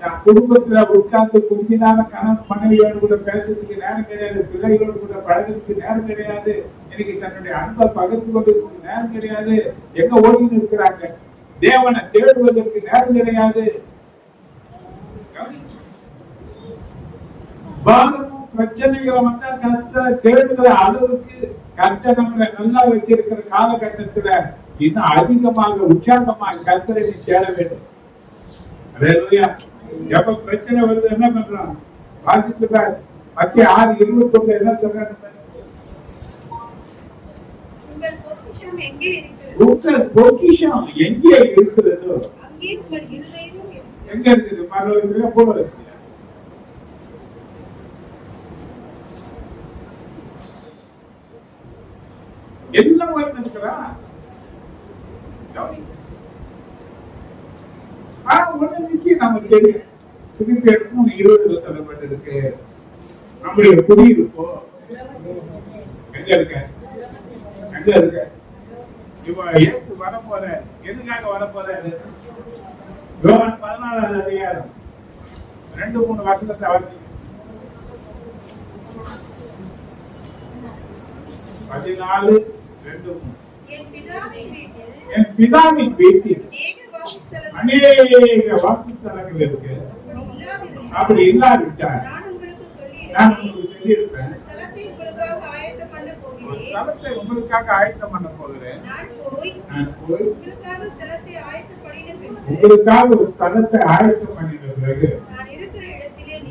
நான் குடும்பத்துல உட்கார்ந்து கொஞ்ச நேரம் கணவன் மனைவியோடு கூட பேசுறதுக்கு நேரம் கிடையாது, பிள்ளைகளோடு கூட பழகிறதுக்கு நேரம் கிடையாது, இன்னைக்கு தன்னுடைய அன்பை பகிர்ந்து கொண்டிருக்க நேரம் கிடையாது. எங்க ஓடின்னு இருக்கிறாங்க? தேவனை தேடுவதற்கு நேரம் கிடையாது. பாரமும் பிரச்சனைகளை வந்தா கர்த்தரை தேடுகிற அளவுக்கு கர்த்தர் நம்மளை நல்லா வச்சிருக்கிற காலகட்டத்துல இன்னும் அதிகமாக உற்சாகமாக கர்த்தரை தேட வேண்டும். எப்ப பிரச்சனை வருது என்ன பண்றான்? வாசித்துட்டார். மத்திய 6:21 என்ன சொல்றாங்க? உங்கள் பொக்கிஷம் எங்கே இருக்கிறதோ எங்க இருக்குது? பரலோகத்திலே போல இருக்கு. எல்லாம் போயிட்டு இருக்கிறான். ஆனா ஒண்ணு நிச்சயம் நமக்கு தெரியும். Philippians 3:20 சொல்லப்பட்டிருக்கு, நம்முடைய குடியிருப்போ எங்க இருக்க? எங்க இருக்க? இப்ப இயேசு வரப்போற எதுக்காக வரப்போறாரு? யோவான் 14 அதிகாரம் 2-3 வசனத்தை வாசிங்க. 14:2-3. என் பிதாவின் வீட்டில் அநேக வாசஸ்தலங்கள் இருக்கு. அப்படி இல்லாவிட்டால் நான் உங்களுக்கு சொல்லியிருப்பேன், ஒரு ஸ்தலத்தை உங்களுக்காக ஆயத்தம் பண்ண போகிறேன். நான் போய் உங்களுக்காக ஒரு ஸ்தலத்தை ஆயத்தம் பண்ணின பிறகு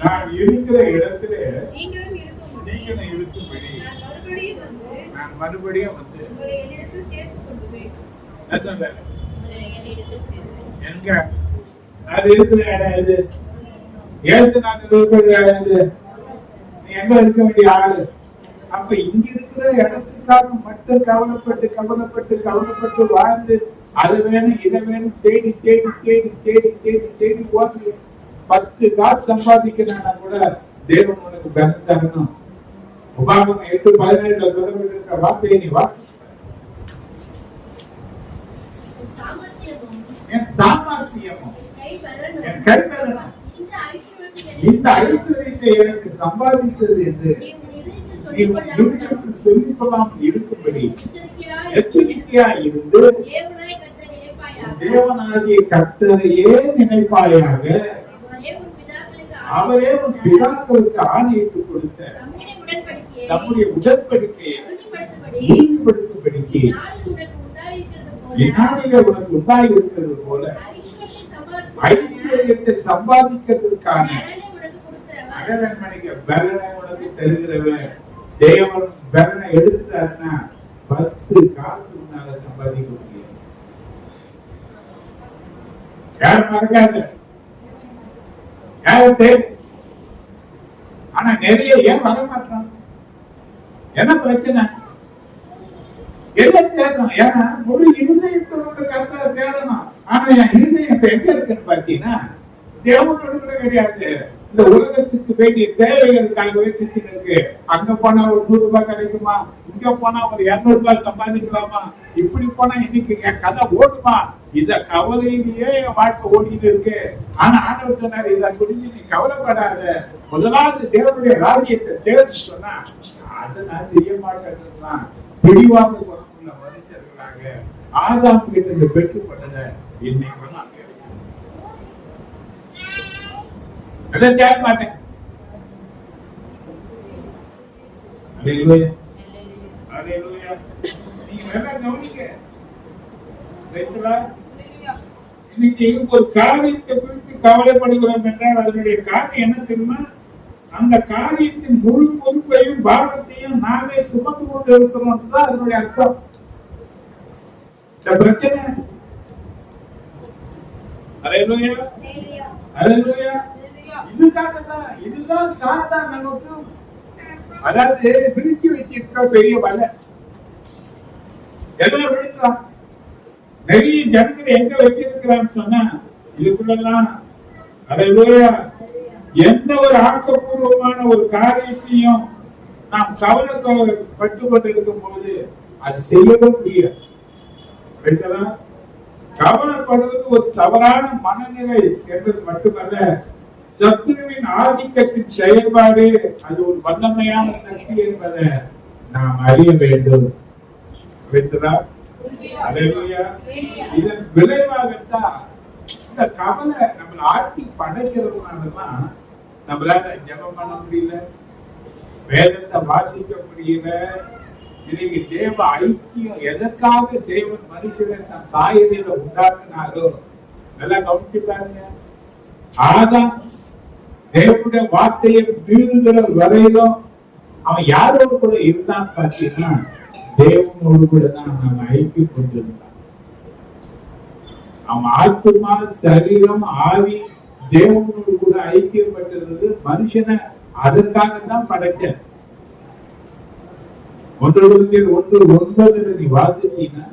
நான் இருக்கிற இடத்திலே நீங்களும் இருக்கும்படி நான் மறுபடியும் வந்து எங்க அது இருக்கிற இடம் எது? ஏசுநாதர் இருக்கிற இடம் எது? நீ எங்க இருக்க வேண்டிய ஆளு? அப்ப இங்க இருக்கிற இடத்துக்காக மட்டும் கவலைப்பட்டு கவலைப்பட்டு கவலைப்பட்டு வாழ்ந்து அது வேணும் இதை வேணும் தேடி தேடி தேடி தேடி தேடி தேடி ஓடி 10 காசு சம்பாதிக்கிறானா கூட தேவன் உனக்கு பலன் தரணும். உபாகமம் 8:17 சொல்லப்பட்டிருக்கிற வார்த்தையை நீ வாசி. என் சாமர்த்தியமும் என் கைபலனும் இந்த ஐஸ்வர்யத்தை எனக்கு சம்பாதித்தது என்று சொல்லிக் கொள்ளாமல் இருக்கும்படி எச்சரிக்கையா இருந்து தேவனாகிய கர்த்தரையே நினைப்பாயாக. அவரே உன் பிதாக்களுக்கு ஆணையிட்டு கொடுத்த நம்முடைய உடன்படிக்கையை உறுதிப்படுத்தும்படிக்கு இந்நாளிலே உனக்கு உண்டாயிருக்கிறது போல ஐஸ்வர்யத்தை சம்பாதிக்கிறதுக்கான பலனை உனக்கு தருகிறவன் தேவன் பலனை எடுத்துட்டாருன்னா 10 காசு உன்னால சம்பாதிக்க முடியாது. யாரும் மறக்காது, யாரும் தேவை. ஆனா நிறைய ஏன் வர மாட்டான்? என்ன பிரச்சனை? எதை தேடணும்? ஏன்னா முழு இருதயத்தோட கர்த்தரை தேடணும். ஆனா என் இருதயம் எங்க இருக்குன்னு பாத்தீங்கன்னா தேவனோட கூட கிடையாது. இந்த உலகத்துக்கு வேண்டிய தேவைகளுக்காகவே சுத்திட்டு இருக்கு. அங்க போனா ஒரு 100 ரூபாய் கிடைக்குமா, இங்க போனா ஒரு 200 ரூபாய் சம்பாதிக்கலாமா, இப்படி போனா இன்னைக்கு என் கதை ஓடுமா, இத கவலையிலேயே என் வாழ்க்கை ஓடிட்டு இருக்கு. ஆனா ஆண்டவர் சொன்னாரு, இதை குறிஞ்சு நீ கவலைப்படாத, முதலாவது தேவனுடைய ராஜ்யத்தை தேர்ந்து சொன்னா அதை நான் செய்ய மாட்டேன். பிடிவாத குணமுள்ள மனுஷர்களாக ஆதாம் கிட்ட பெற்றுப்பட்டதை இன்னைக்கு நான் அதை தேட மாட்டேன். இன்னைக்கு ஒரு காரியத்தை குறித்து கவலைப்படுகிறோம் என்றால் அதனுடைய காரியம் என்ன தெரியுமா? அந்த காரியத்தின் முழு பொறுப்பையும் பாரத்தையும் நாமே சுமந்து கொண்டு இருக்கிறோம் தான் அதனுடைய அர்த்தம். இந்த பிரச்சனை இதுதான் சாத்தான் நமக்கு அதாவது பிரிச்சு வச்சிருக்கிற பெரிய வலை. எதுல விழுக்கலாம்? நிறைய ஜனங்கள் எங்க வச்சிருக்கிறான்னு சொன்னா இதுக்குள்ளதான். எந்த ஒரு ஆக்கப்பூர்வமான ஒரு காரியத்தையும் நாம் கவலைப்பட்டு கொண்டு இருக்கும் போது அது செய்யவே முடியாது. கவலைப்படுவது ஒரு தவறான மனநிலை என்பது மட்டுமல்ல, சத்துருவின் ஆதிக்கத்தின் செயல்பாடு. அது ஒரு வல்லமையான சக்தி என்பதை நாம் அறிய வேண்டும். இதன் விளைவாகத்தான் இந்த கவலை நம்மளை ஆட்டி படைக்கிறதுனாலதான் நம்மளால ஜெபம் பண்ண முடியல, வேதத்தை வாசிக்க முடியல. இன்னைக்கு தேவ ஐக்கியம் எதற்காக தேவன் மனுஷனை தன் சாயலில உண்டாக்குனாரோ நல்லா கவனிச்சு பாருங்க. ஆதாம் தேவனுடைய வார்த்தையை மீறுகிற வரையிலும் அவன் யாரோடு கூட இருந்தான்னு பார்த்தீங்கன்னா தேவனோடு கூட தான் நம்ம ஐக்கியம் கொண்டிருந்தான். அவன் ஆத்மா சரீரம் ஆவி தேவனோடு கூட ஐக்கியப்பட்டிருந்தது. மனுஷனை அதற்காகத்தான் படைச்ச. 1:9 நீ வாசித்தீங்கன்னா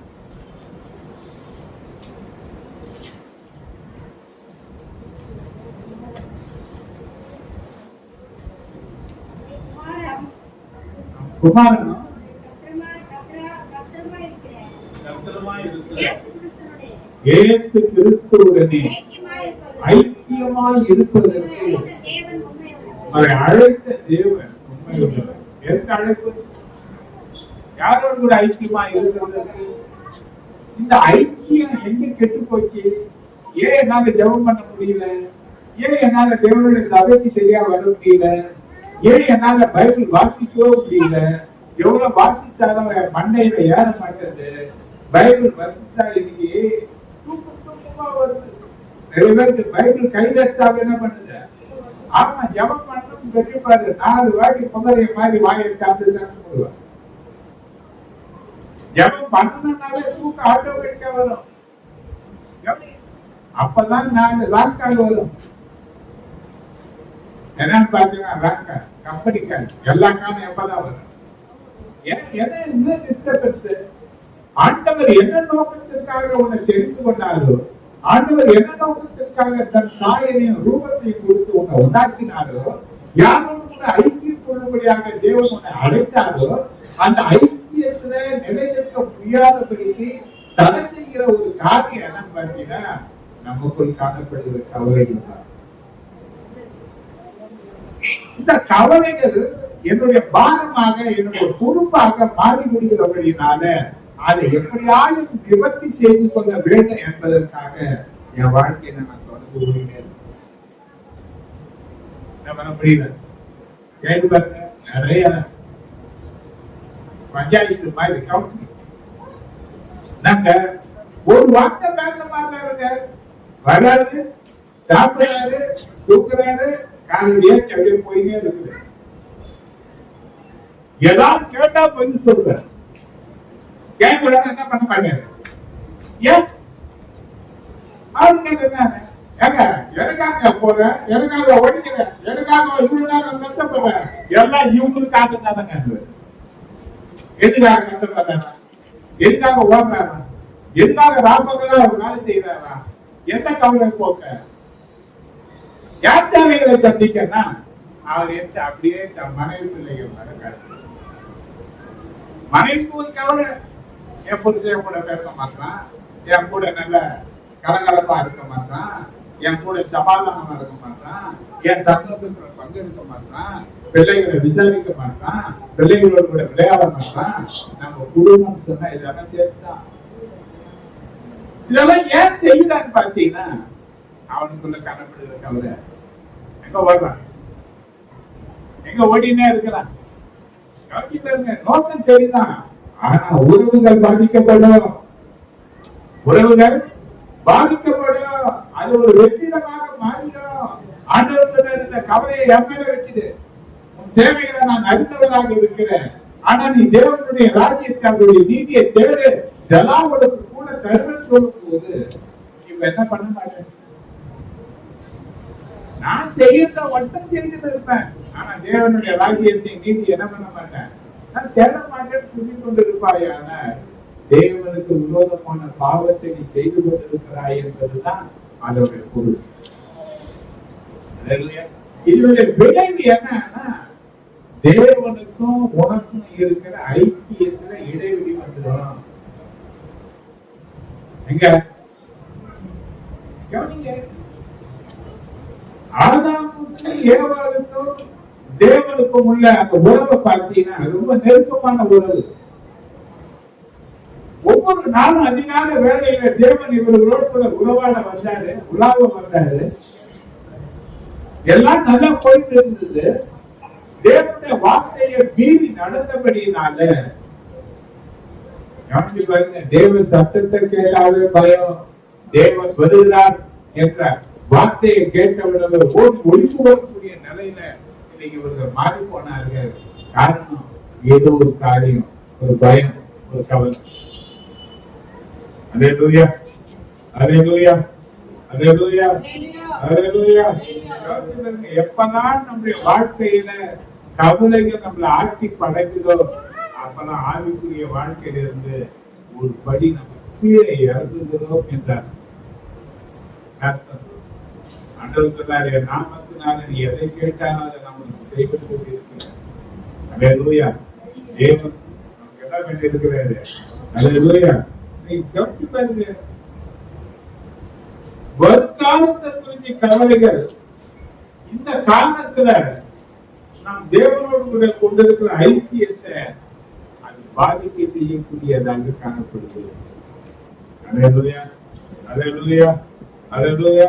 குமாரனும் இயேசு கிறிஸ்துவுடனே ஐக்கியமாய் இருப்பதற்கு அவரை அழைத்த தேவன் உண்மையுள்ளவர். எதுக்கு அழைப்பு? யாரோடு கூட ஐக்கியமா இருக்கிறதற்கு. இந்த ஐக்கியம் எங்க கெட்டு போச்சு? ஏன் என்னால ஜெபம் பண்ண முடியல? ஏன் என்னால தேவனுடைய சபைக்கு சரியா வர முடியல? ஏன் என்னால பைபிள் வாசிக்கவே முடியல? எவ்வளவு வாசித்தாலும் மண்டையில ஏற மாட்டேது. பைபிள் வாசித்தா இன்னைக்கு தூக்கமா வருது. நிறைய பேருக்கு பைபிள் கையில் எடுத்தாவே என்ன பண்ணுது? ஆமா, ஜெபம் பண்ணணும் கட்டிப்பாரு 4 வாட்டி முதலைய மாதிரி வாயை காத்துதான் போடுவார். ஜெபம் பண்ணணும்னாலே தூக்கம் ஆட்டோமேட்டிக்கா வரும். அப்பதான் 4 ராக்கால் வரும். என்னன்னு பாத்தீங்கன்னா ராக்கா கம்பெனிக்கால் எல்லா காலம் எப்பதான் வரும்? என்ன டிஸ்டர்பன்ஸ்? ஆண்டவர் என்ன நோக்கத்திற்காக உன்னை தெரிந்து கொண்டாரோ, ஆண்டவர் என்ன நோக்கத்திற்காக தன் சாயலையும் ரூபத்தையும் கொடுத்து உன்னை உண்டாக்கினாரோ, யாரோடு கூட ஐக்கியம் கொள்ளும்படியாக தேவன் உன்னை அழைத்தாரோ, அந்த ஐக்கியத்துல நிலைநிற்க முடியாதபடிக்கு தடை செய்கிற ஒரு காரியம் என்னன்னு பார்த்தீங்கன்னா நமக்குள் காணப்படுகிற கவலைகள் தான். இந்த கவலைகள் என்னுடைய பாரமாக, என்னுடைய பொறுப்பாக மாறி முடிகிறபடினால அதை எப்படியாவது நிவர்த்தி செய்து கொள்ள வேண்டும் என்பதற்காக என் வாழ்க்கையை நான் தொடர்ந்து ஓடினேன். பண்ண முடியல. கேட்டு பாருங்க, நிறைய பஞ்சாயத்து மாதிரி கவுன்சிலிங் நாங்க ஒரு வார்த்தை பேச மாட்டாருங்க. வராது, சாப்பிடுறாரு, தூக்குறாரு, காலையிலேயே அப்படியே போயினே இருக்குது. ஏதாவது கேட்டா பதில் சொல்றாரு. கேட்கல என்ன பண்ண மாட்டாரு. ஏன் அவருக்கு என்ன? எனக்காக போறேன், எனக்காக ஒழிக்கிறேன், எனக்காக இவ்வளவு நேரம் கஷ்டப்படுறேன், எல்லாம் இவங்களுக்காக தானங்க. எதுக்காக கஷ்டப்படுறாரா? எதுக்காக ஓடுறாரா? எதுக்காக ராமங்களா ஒரு வேலை செய்யறாரா? எந்த கவலை போக்க? யார் தேவைகளை சந்திக்கன்னா அவர் எந்த அப்படியே மனைவி பிள்ளைகள் நடக்காது. மனைவிக்கு ஒரு கவலை, என் புருஷன் கூட பேச மாட்டான், என் கூட நல்ல கலகலப்பா இருக்க மாட்டான், என் கூட சமாதானமா இருக்க மாட்டான், என் சந்தோஷத்துல பங்கெடுக்க மாட்டான், பிள்ளைகளை விசாரிக்க மாட்டான், பிள்ளைகளோட கூட விளையாட மாட்டான். நம்ம குடும்பம் சொன்னா இதெல்லாம் சேர்த்துதான். இதெல்லாம் ஏன் செய்யறான்னு பார்த்தீங்கன்னா அவனுக்குள்ள காணப்படுகிற கவலை. எங்க ஓடுறான், எங்க ஓடினே இருக்கிறான். நோக்கம் சரிதான், ஆனா உறவுகள் பாதிக்கப்படும். உறவுகள் பாதிக்கப்படும். அது ஒரு வெற்றிடமாக மாறிடும். ஆண்டவர் இந்த கவலையை என் மேல வச்சுட்டு, உன் தேவைகளை நான் அறிந்தவராக இருக்கிறேன், ஆனா நீ தேவனுடைய ராஜ்யத்தை அவருடைய நீதியை தேடு, இதெல்லாம் உனக்கு கூட தருவன் சொல்லும் போது இவன் என்ன பண்ண மாட்டேன். நான் செய்யறத மட்டும் செய்துட்டு இருப்பேன், ஆனா தேவனுடைய ராஜ்யத்தை நீதி என்ன பண்ண மாட்டேன், நான் தேட மாட்டேன்னு சொல்லி கொண்டு இருப்பாயான தேவனுக்கு விரோதமான பாவத்தை நீ செய்து கொண்டிருக்கிறாய் என்பதுதான் அதோடைய பொருள். இதனுடைய விளைவு என்னன்னா தேவனுக்கும் உனக்கும் இருக்கிற ஐக்கியத்துல இடைவெளி வந்துடும். எங்க ஆதாமுக்கும் ஏவாளுக்கும் தேவனுக்கும் உள்ள அந்த உறவை பார்த்தீங்கன்னா ரொம்ப நெருக்கமான உறவு. ஒவ்வொரு நாளும் அதிகால வேலையில தேவன் இவர்களோடு கூட உறவாட வந்தாரு, உலாவ வந்தாரு, எல்லாம் நல்லா போயிட்டு இருந்தது. தேவனுடைய வார்த்தையை மீறி நடந்தபடினால தேவ சத்தத்தை கேட்டாவே பயம், தேவன் வருகிறார் என்ற வார்த்தையை கேட்டவுடனே ஓடி ஒழித்து வரக்கூடிய நிலையில இன்னைக்கு இவர்கள் மாறி போனார்கள். காரணம் ஏதோ ஒரு காரியம், ஒரு பயம், ஒரு கவலை. அல்லேலூயா, அல்லேலூயா, அல்லேலூயா, அல்லேலூயா. எப்பதான் நம்முடைய வாழ்க்கையில கவலைகள் நம்மளை ஆட்டி படைக்குதோ அப்பெல்லாம் ஆவிக்குரிய வாழ்க்கையில இருந்து ஒரு படி நம்ம கீழே இறங்குகிறோம் என்றார். ஆண்டவருடைய நாமத்தினால நீ எதை கேட்டாலும் அதை நமக்கு செய்வது இருக்கிறார். அல்லேலூயா. தேவன் நமக்கு என்ன வேண்டி இருக்கிறாரு. அல்லேலூயா. நீ கவனிச்சு பாருங்க, வருங்காலத்தை குறிஞ்ச கவலைகள் இந்த காரணத்துல நாம் தேவனோடு கொண்டிருக்கிற ஐக்கியத்தை அது பாதிக்க செய்யக்கூடியதாக காணப்படுகிறது. அல்லேலூயா, அல்லேலூயா, அல்லேலூயா.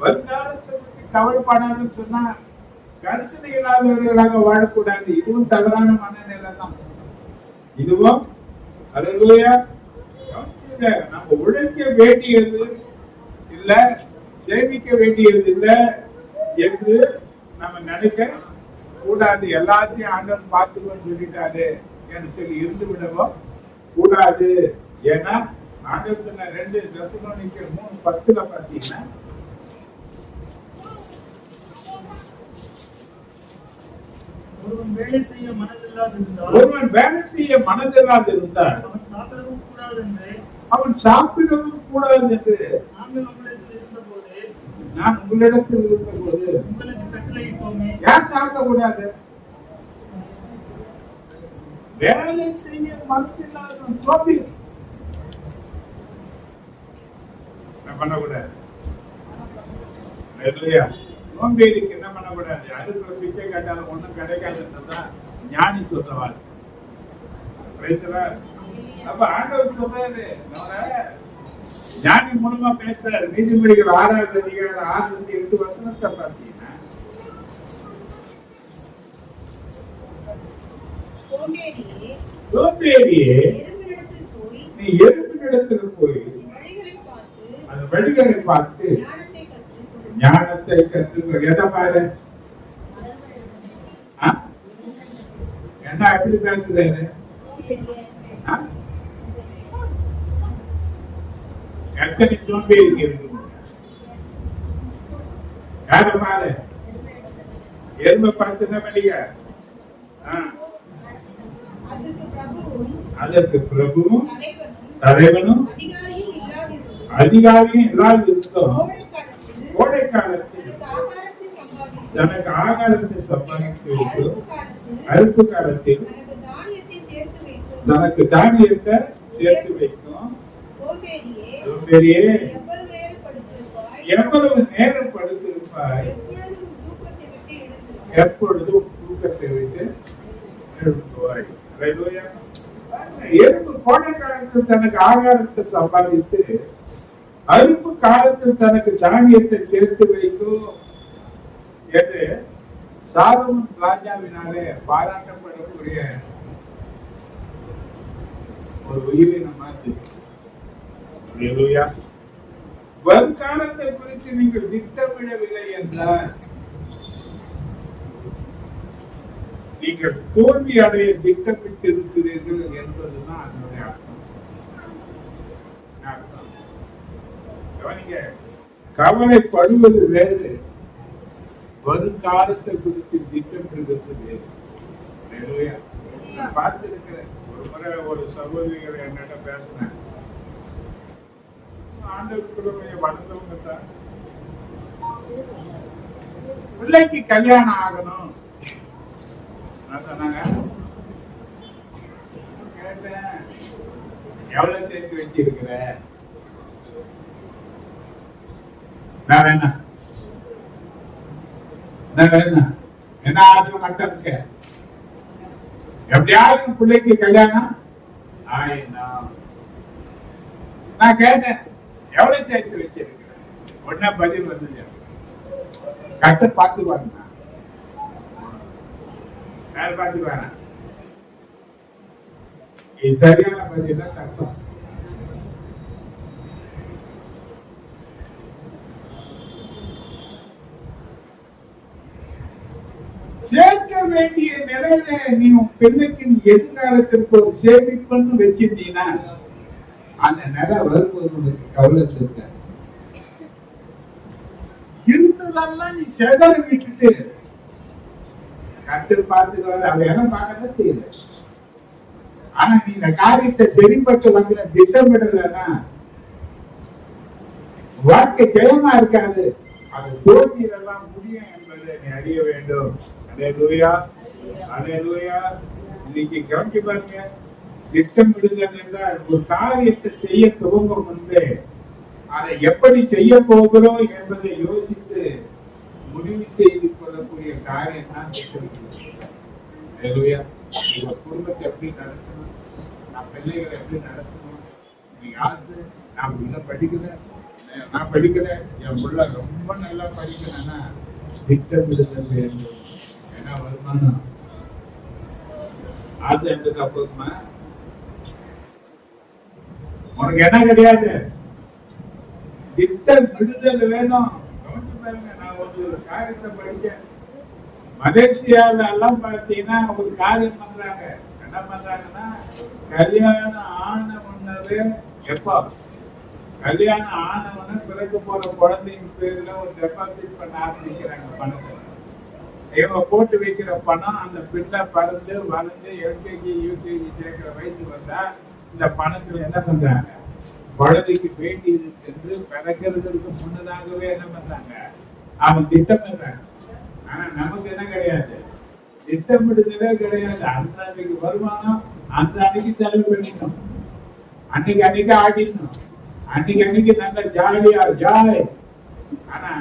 வருங்காலத்தை பற்றி கவலைப்படாதுன்னு சொன்னா கரிசனை இல்லாதவர்களாக வாழக்கூடாது. இதுவும் தவறான மனநிலை தான். இதுவும் அல்லேலூயா. நம்ம உழைக்க வேண்டியது இல்ல, சேமிக்க வேண்டியது இல்ல என்று நம்ம நினைக்க கூடாது. எல்லாத்தையும் ஆண்டவன் பார்த்துக்கோன்னு சொல்லிட்டாரு என்று சொல்லி இருந்து விடவும் கூடாது. ஏன்னா ஆண்டவன் சொன்ன 2 தெசலோனிக்கர் 3:10 பார்த்தீங்கன்னா ஒருவன் வேலை செய்ய மனதில்லாதிருந்தால் அவன் சாப்பிடவும் கூடாது என்று நான் உங்களிடத்தில் இருந்தபோது உங்களுக்கு கட்டளையிட்டோமே. ஏன் சாப்பிடக்கூடாது? வேலை செய்ய மனசு இல்லாதவன் சோம்பேறி. பண்ணக்கூடாது. சோம்பேறிக்கு என்ன பண்ணக்கூடாது? அதுக்குள்ள பிச்சை கேட்டாலும் ஒண்ணும் கிடைக்காதுன்றதுதான் ஞானி சொல்றவாள். அப்ப ஆண்டவர் சொல்றாரு, ஞானி மூலமா பேசுறாரு. நீதிமொழிகள் 6வது அதிகாரம் 6-8 வசனத்தை பார்த்தீங்கன்னா, சோம்பேறியே நீ எறும்பினிடத்தில் போய் அந்த வழிகளை பார்த்து ஞானத்தை கற்றுக்கொள். எதை பாரு? என்ன எப்படி பேசுறாரு? எத்தனை சோம்பேறிக்கு இருக்கு? யார பாரு? எறும்பை பார்த்துதான் வெளிய. அதற்கு பிரபுவும் தலைவனும் அதிகாரியும் இல்லாத இருந்தோம். கோடை காலத்தில் தனக்கு ஆகாரத்தை சம்பாதித்து வைக்கும், அறுப்பு காலத்தில் தனக்கு தானியத்தை சேர்த்து வைக்கும். சோம்பேறியே எவ்வளவு நேரம் படுத்திருப்பாய், எப்பொழுதும் தூக்கத்தை விட்டு எழுப்புவாய். எறும்பு கோடை காலத்தில் தனக்கு ஆகாரத்தை சம்பாதித்து அறுப்பு காலத்தில் தனக்கு தானியத்தை சேர்த்து வைக்கும் என்று சாலமோன் ராஜாவினாலே பாராட்டப்படக்கூடிய ஒரு உயிரினம் மாதிரி. வருங்காலத்தை குறித்து நீங்கள் திட்டமிடவில்லை என்றால் நீங்கள் தோல்வி அடைய திட்டமிட்டு இருக்கிறீர்கள் என்பதுதான் அதனுடைய அர்த்தம். கவலைப்படுவது வேறு, வருங்காலத்தை குறித்து திட்டமிடுவது வேறு. பார்த்திருக்கிறேன். ஒரு முறை ஒரு சகோதரிகள் என்னிட்ட பேசினேன். ஆண்டவருக்குள்ள வளர்ந்தவங்க தான், பிள்ளைக்கு கல்யாணம் ஆகணும். கேட்டேன், எவ்வளவு சேர்த்து வச்சிருக்கிற? நான் என்ன ஆசை மட்டும் இருக்க? எப்படியாவது பிள்ளைக்கு கல்யாணம் ஆயிடும். நான் கேட்டேன், எவ்வளவு சேர்த்து வச்சிருக்கிற? உடனே பதில் வந்து, கட்ட பார்த்துவாங்க. யார் பார்த்துவாங்க? சரியான பதில் தான் தப்பா. சேர்க்க வேண்டிய நிலையில நீ உன் பெண்ணுக்கு எதிர்காலத்திற்கு ஒரு சேமிப்புன்னு வச்சிருந்தீங்கன்னா அந்த நிலை வரும்போது உனக்கு கவலை இருக்க. இருந்ததெல்லாம் நீ செதற விட்டுட்டு கட்டு பார்த்துக்குவாரு. அவ இடம் பார்க்கதான் செய்யல. ஆனா நீ இந்த காரியத்தை சரிப்பட்டு வந்து திட்டமிடலன்னா வாழ்க்கை ஜெயமா இருக்காது. அது தோல்வியிலெல்லாம் முடியும் என்பதை நீ அறிய வேண்டும். அல்லேலூயா, அல்லேலூயா. இன்னைக்கு கவனிச்சு பாருங்க, திட்டமிடுதல் என்றால் ஒரு காரியத்தை செய்ய துவங்கும் முன்பே அதை எப்படி செய்ய போகிறோம் என்பதை யோசித்து முடிவு செய்து கொள்ளக்கூடிய காரியம் தான் திட்டமிடுதல். அல்லேலூயா. உங்க குடும்பத்தை எப்படி நடத்தணும், நான் பிள்ளைகளை எப்படி நடத்தணும், நீங்க ஆசை நான் இன்னும் படிக்கல, நான் படிக்கல, என் பிள்ளை ரொம்ப நல்லா படிக்கணும்னா திட்டமிடுதல் வேண்டும். என்ன வருமானம் ஆசை இருந்ததா போதுமா? உனக்கு என்ன கிடையாது, திட்டமிடுதல் வேணும். நான் ஒரு காரியத்தை படிச்சேன். மலேசியால எல்லாம் பாத்தீங்கன்னா ஒரு காரியம் பண்றாங்க. என்ன பண்றாங்கன்னா, கல்யாணம் ஆன முன்னவே, எப்போ கல்யாணம் ஆனவன பிறகு போற குழந்தைங்க பேர்ல ஒரு டெபாசிட் பண்ண ஆரம்பிக்கிறாங்க பணத்தை. இவங்க போட்டு வைக்கிற பணம் அந்த பிள்ளை பறந்து வளர்ந்து எல்கேஜி யூகேஜி சேர்க்கிற வயசு வந்தா இந்த பணத்துல என்ன பண்றாங்க, குழந்தைக்கு வேண்டியது என்று பிறக்கிறதுக்கு முன்னதாகவே என்ன பண்றாங்க, அவன் திட்டமிடுறாங்க. ஆனா நமக்கு என்ன கிடையாது, திட்டமிடுதலே கிடையாது. அன்றைக்கு வருமானம் அன்றைக்கு செலவு பண்ணிடணும், அன்னைக்கு ஆடிடணும், அன்னைக்கு நல்ல ஜாலியா ஜாய். ஆனா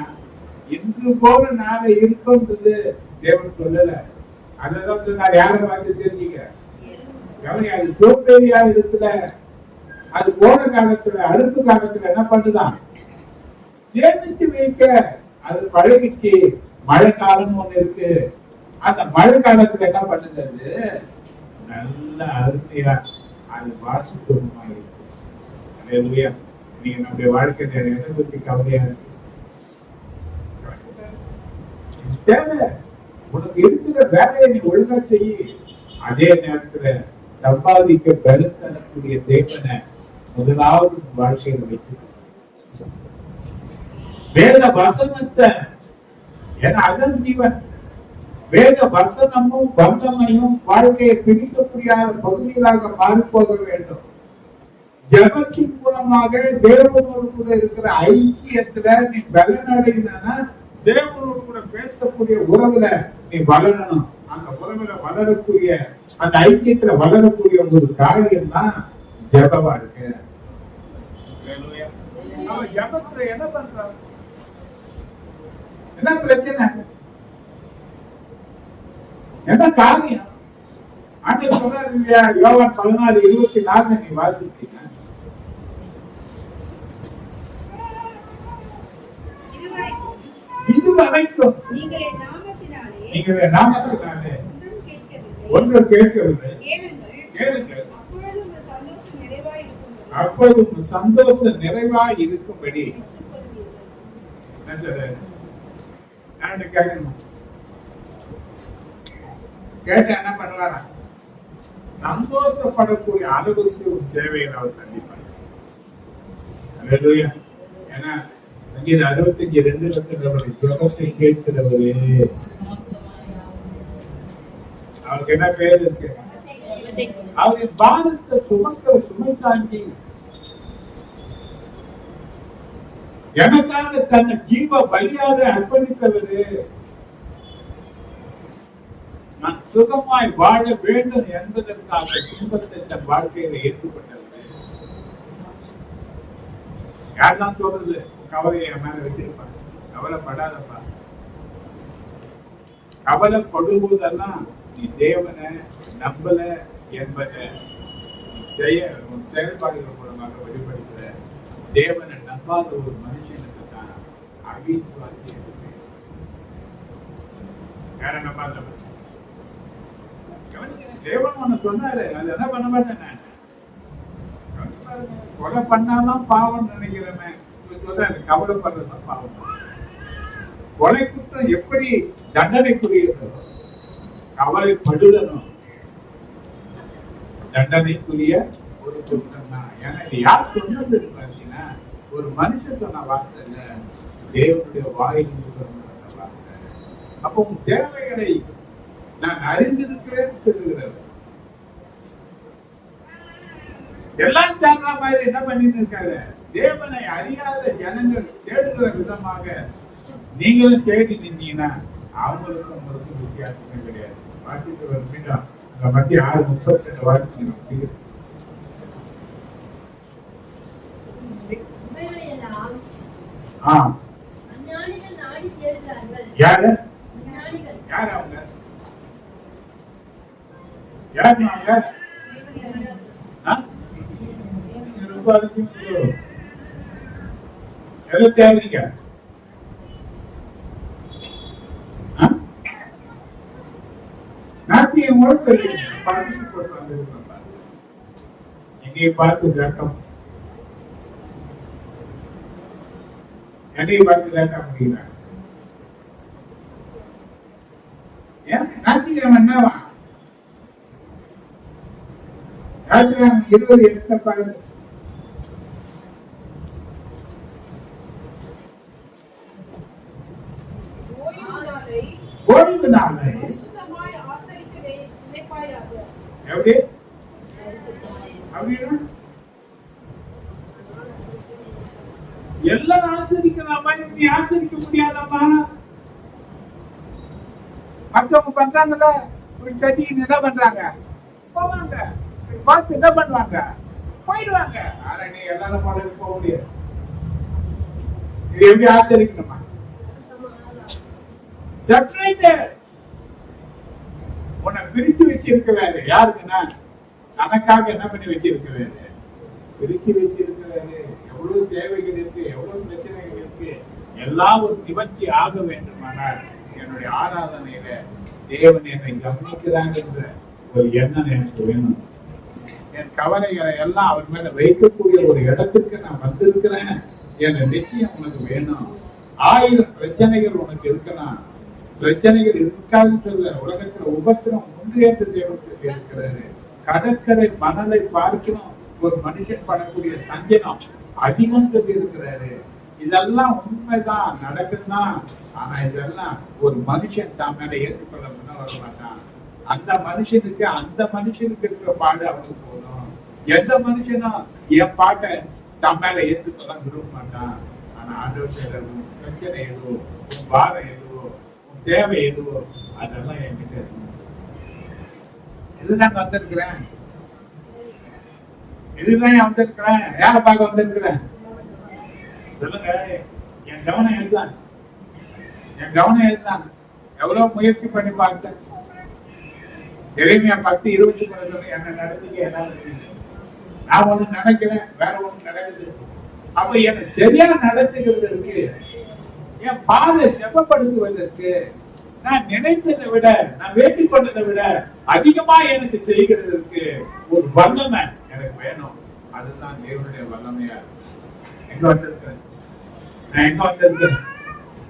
இன்று போல நாளை இருக்கும்ன்றது தேவன் சொல்லல. அதுதான் சொன்னார், யாரை பார்த்து தெரிஞ்சுக்க கவனி. அது சோம்பேறியா இருக்குல்ல, அது போன காலத்துல அறுப்பு காலத்துல என்ன பண்ணுதான், சேமித்து வைக்க அது பழகிச்சு. மழை காலம் ஒண்ணு இருக்கு, அந்த மழை காலத்துல என்ன பண்ணுது, அது நல்ல அருமையா அது வாசிப்பூர்வமா இருக்கு. அல்லேலூயா. நீங்க நம்முடைய வாழ்க்கை எதை பத்தி கவலையா இருக்கு, தேவை உனக்கு இருக்கிற வேலையை நீ ஒழுங்கா செய்ய. அதே நேரத்துல சம்பாதிக்க பெருத்தனக்கூடிய தேவனை முதலாவது வாழ்க்கையில வைத்து வேத வசனத்தை, ஏன்னா அதன் ஜீவன். வேத வசனமும் வல்லமையும் வாழ்க்கையை பிரிக்க முடியாத பகுதிகளாக மாறிப்போக வேண்டும். ஜபத்தின் மூலமாக தேவனோடு கூட இருக்கிற ஐக்கியத்துல நீ பலனடைனா, தேவனோடு கூட பேசக்கூடிய உறவுல நீ வளரணும். அந்த உறவுல வளரக்கூடிய, அந்த ஐக்கியத்துல வளரக்கூடிய ஒரு காரியம் தான் ஜப வாழ்க்கை. அவன் ஜபத்துல என்ன பண்றான், என்ன பிரச்சனை, என்ன காரியம்? ஆண்டவர் சொன்னார் இல்லையா, யோவான் 14:24 நீ வாசித்தீங்க. இதுவரைக்கும் நீங்கள் நாமத்தினாலே ஒன்றும் கேட்கவில்லை, கேளுங்கள், அப்போது சந்தோஷம் நிறைவாய் இருக்கும்படி. என்ன சொல்ற, நான் கேட்கணும், கேட்ட என்ன பண்ணுவாரா, சந்தோஷப்படக்கூடிய அளவுக்கு ஒரு சேவையை அவர் சந்திப்பார். அல்லேலூயா. ஏன்னா 65:2 ஜெபத்தை கேட்கிறவரே, அவருக்கு என்ன பேர் இருக்கு, அவரின் பாரத்தை சுமக்கிற சுமை தாங்கி எனக்காக தன்னை ஜீவ பலியாக அர்ப்பணித்தவரு, நான் சுகமாய் வாழ வேண்டும் என்பதற்காக துன்பத்தை தன் வாழ்க்கையில ஏற்றுக்கொண்டவர். யார்தான் சொல்றது, கவலையை மேல வச்சிருப்பாங்க, கவலைப்படாதப்பா. கவலைப்படும்போதெல்லாம் நீ தேவனை நம்பல என்பதை செயல்பாடுகள் மூலமாக வெளிப்படுத்த. தேவனை நம்பாத ஒரு மனுஷனுக்கு தான் அவிசுவாசி என்று. யார நம்பாத, தேவன் ஒண்ணு சொன்னாரு, அது என்ன பண்ண மாட்டேன் நான். கொலை பண்ணாதான் பாவம் நினைக்கிறேன், சொல்றாரு கவலைப்படுறதுதான் பாவம். கொலை குற்றம் எப்படி தண்டனைக்குரியதோ, கவலைப்படுதனும் தண்டனைக்குரிய ஒரு குற்றம் தான். ஏன்னா இது யார் சொன்னது பார்த்தீங்கன்னா, ஒரு மனுஷன் சொன்ன வார்த்தை இல்ல, தேவனுடைய வாயிலிருந்து சொன்ன வார்த்தை. அப்போ உன் தேவைகளை நான் அறிந்திருக்கிறேன்னு சொல்லுகிறவர். எல்லாம் தேடுற மாதிரி என்ன பண்ணிட்டு இருக்காரு, தேவனை அறியாத ஜனங்கள் தேடுகிற விதமாக நீங்களும் தேடி நின்றீங்கன்னா அவங்களுக்கும் உங்களுக்கும் வித்தியாசமே கிடையாது. வாசித்து வரும் மீண்டும் அந்த மத்திய 6:32 வாசிக்கணும். யாரு யாரு அவங்க, யாரு அவங்க, ரொம்ப அதிகம் எல்லாம் தேவைங்க. நாட்டியம் கூட சரி எங்கேயை பார்த்து கேட்க, என்னையை பார்த்து கேட்க முடியல. ஞாயிற்றுக்கிழமை என்னவா, ஞாயிற்றுக்கிழமை 20:8 பாருங்க. ஓய்வு நாள் பரிசுத்தமாய் ஆசரிக்க நினைப்பாயாக. எப்படி அப்படின்னா எல்லாம் ஆசரிக்கலாமா? நீ ஆசரிக்க முடியாதம்மா. மற்றவங்க பண்றாங்கல்ல, இப்படி கட்டிக்கிட்டு என்ன பண்றாங்க? போவாங்க. பார்த்து என்ன பண்ணுவாங்க? போயிடுவாங்க. ஆனா நீ எல்லாரும் போல போக முடியாது. இது எப்படி ஆசரிக்கணுமா? செப்பரேட்டட். உன்னை பிரிச்சு வச்சிருக்கிறாரு. யாருக்குன்னா நமக்காக என்ன பண்ணி வச்சிருக்கிறாரு? பிரிச்சு வச்சிருக்கிறாரு. எவ்வளவு தேவைகள் இருக்கு, எவ்வளவு பிரச்சனைகள் இருக்கு, எல்லாம் ஒரு நிவர்த்தி ஆக வேண்டுமானால் என்னுடைய ஆராதனையில தேவன் என்னை கவனிக்கிறாங்க ஒரு எண்ணம் எனக்கு வேணும். என் கவலைகளை எல்லாம் அவர் மேல வைக்கக்கூடிய ஒரு இடத்துக்கு நான் வந்திருக்கிறேன் என்ற நிச்சயம் உனக்கு வேணும். 1000 பிரச்சனைகள் உனக்கு இருக்கலாம். பிரச்சனைகள் இருக்காதுன்னு சொல்ல. உலகத்துல உபத்திரம் முன்னேற்ற தேவனுக்கு இருக்கிறாரு. கடற்கரை மணலை பார்க்கணும் ஒரு மனுஷன் படக்கூடிய சஞ்சனம் அதிகம் சொல்லி இருக்கிறாரு. இதெல்லாம் உண்மைதான், நடக்குதான். ஆனா இதெல்லாம் ஒரு மனுஷன் தான் மேல ஏற்றுக்கொள்ள முன்ன வர மாட்டான். அந்த மனுஷனுக்கு இருக்கிற பாடு அவனுக்கு போதும். எந்த மனுஷனும் என் பாட்டை தன் மேல ஏற்றுக்கொள்ள விரும்ப மாட்டான். ஆனா ஆண்டவர் பிரச்சனை எதுவோ, உன் பாரம் எதுவோ, உன் தேவை எதுவோ அதெல்லாம் என்கிட்ட இருக்கு. இதுதான் வந்திருக்கிறேன், இதுதான் வந்திருக்கிறேன். யாரை பார்க்க வந்திருக்கிறேன் சொல்லுங்க. என் கவனம் இதுதான், என் கவனம் இதுதான். எவ்வளவு முயற்சி பண்ணி பார்த்தேன். எளிமையா 10:23 சொல்லி என்ன நடந்தீங்க, என்ன நான் ஒண்ணு நினைக்கிறேன், வேற ஒண்ணு நடக்குது. அப்ப என்ன சரியா நடத்துகிறதற்கு, என் பாதை செப்பப்படுத்துவதற்கு நான் நினைத்ததை விட, நான் வேண்டி பண்ணதை விட அதிகமா எனக்கு செய்கிறதற்கு ஒரு வல்லமை எனக்கு வேணும். அதுதான் தேவனுடைய வல்லமையா. எங்க வந்திருக்கிறேன், நான் எங்க வந்திருக்கிறேன்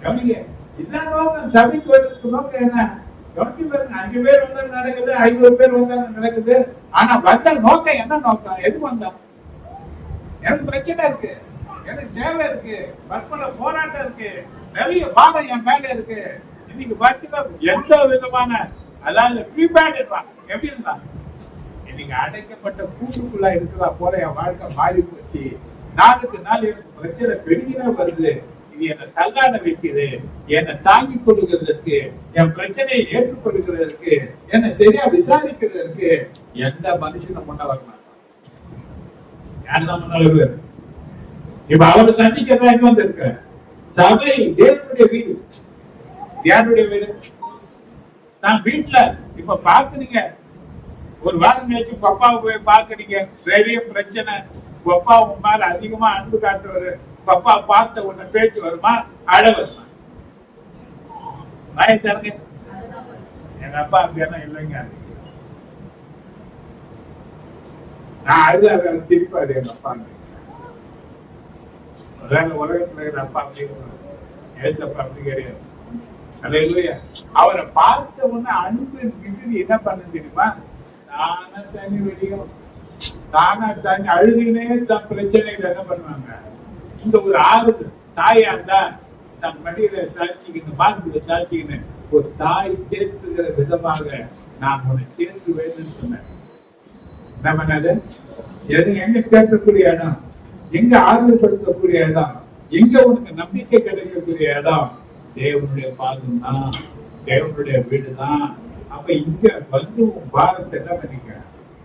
கவனிங்க. இதான் நோக்கம். சபைக்கு வருவதற்கு நோக்கம் என்ன? 5 பேர் வந்தா நடக்குது, 500 பேர் வந்தா நடக்குது. ஆனா வந்த நோக்கம் என்ன நோக்கம்? எது வந்தா? எனக்கு பிரச்சனை இருக்கு, எனக்கு தேவை இருக்கு, பற்பல போராட்டம் இருக்கு, நிறைய பாரம் என் மேல இருக்கு. இன்னைக்கு பார்த்தீங்கன்னா எந்த விதமான, அதாவது ப்ரீபேட் எப்படி இருந்தா, இன்னைக்கு அடைக்கப்பட்ட கூட்டுக்குள்ள இருக்கிறா போல என் வாழ்க்கை மாறி போச்சு. நாளுக்கு நாள் எனக்கு பிரச்சனை பெருகினா வருது. இது என்னை தள்ளாட வைக்குது. என்னை தாங்கிக் கொள்ளுகிறதற்கு, என் பிரச்சனையை ஏற்றுக்கொள்ளுகிறதற்கு, என்னை சரியா விசாரிக்கிறதற்கு எந்த மனுஷனும் முன்ன வர மாட்டான். யாருதான் முன்ன வருவார்? இப்ப அவரை சந்திக்கிறதா எங்க வந்து இருக்க? சபை தேவனுடைய வீடு. யாருடைய வீடு? நான் வீட்டுல இப்ப பாக்குறீங்க, ஒரு வாரம் கழிச்சு பப்பாவை போய் பாக்குறீங்க, பெரிய பிரச்சனை. அப்பா உன் மேல அதிகமா அன்பு காட்டுவாரு. அப்பா பார்த்த உன்னை பேச்சு வருமா, அழ வருமா? பயத்தருங்க. எங்க அப்பா அப்படியெல்லாம் இல்லைங்க. நான் அழுத சிரிப்பாரு எங்க அப்பா. உலகத்துல இருக்கிற அப்பா அப்படி, ஏசப்பா அப்படி கிடையாது. அல்லேலூயா. அவரை பார்த்த உடனே அன்பு மிகுதி என்ன பண்ண தெரியுமா? தானா தண்ணி வெடியும், தானா தண்ணி அழுதுனே தன் பிரச்சனைகள் என்ன பண்ணுவாங்க? இந்த ஒரு ஆறுதல். தாயா இருந்தா தன் மடியில சாட்சிக்கின்னு, மார்பில சாட்சிக்கின்னு ஒரு தாய் தேற்றுகிற விதமாக நான் உன்னை தேர்ந்து வேணும்னு சொன்னேன். என்ன பண்ணாது? எங்க தேற்றக்கூடிய இடம், எங்க ஆறுதல்படுத்தக்கூடிய இடம், எங்க உனக்கு நம்பிக்கை கிடைக்கக்கூடிய இடம் தேவனுடைய பாதம் தான், தேவனுடைய வீடு தான். அப்ப இங்க வந்து உன் பாரத்தை என்ன பண்ணிக்க?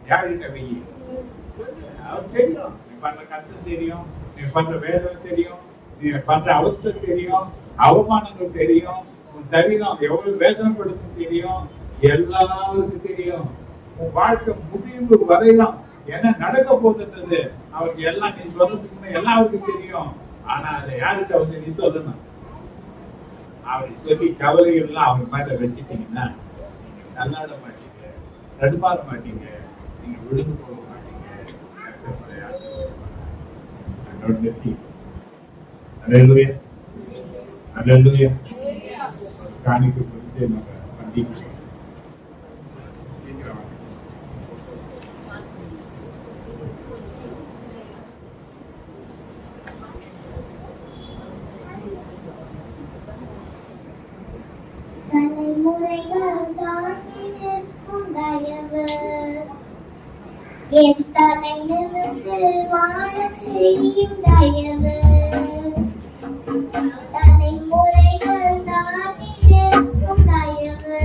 யார்கிட்ட வெயி? அவர் தெரியும், நீ பண்ற கஷ்டம் தெரியும், நீ பண்ற வேதனை தெரியும், நீ பண்ற அவஸ்தை தெரியும், அவமானங்கள் தெரியும், உன் சரீரம் எவ்வளவு வேதனைப்படுத்தும் தெரியும், எல்லாருக்கும் தெரியும். உன் வாழ்க்கை முடிவு வரையலாம் என்ன நடக்க போகுதுன்றது அவருக்கு எல்லாம் நீ சொல்ல எல்லாம் அவருக்கு தெரியும். ஆனா அதை யார்கிட்ட வந்து நீ சொல்லணும்? அவரை சொல்லி கவலைகள் எல்லாம் அவர் மேல வச்சுட்டீங்கன்னா நீங்க நல்லாட மாட்டீங்க, தடுமாற மாட்டீங்க, நீங்க விழுந்து போக மாட்டீங்க. காணிக்கை கொடுத்து நம்ம பண்டிகை தலைமுறை முறைகள் தாண்டி நிற்கும் தயவு என் தலை நிமிர்ந்து வாழச் செய்யும் தயவு தலைமுறைகள் தாண்டி நிற்கும் தயவு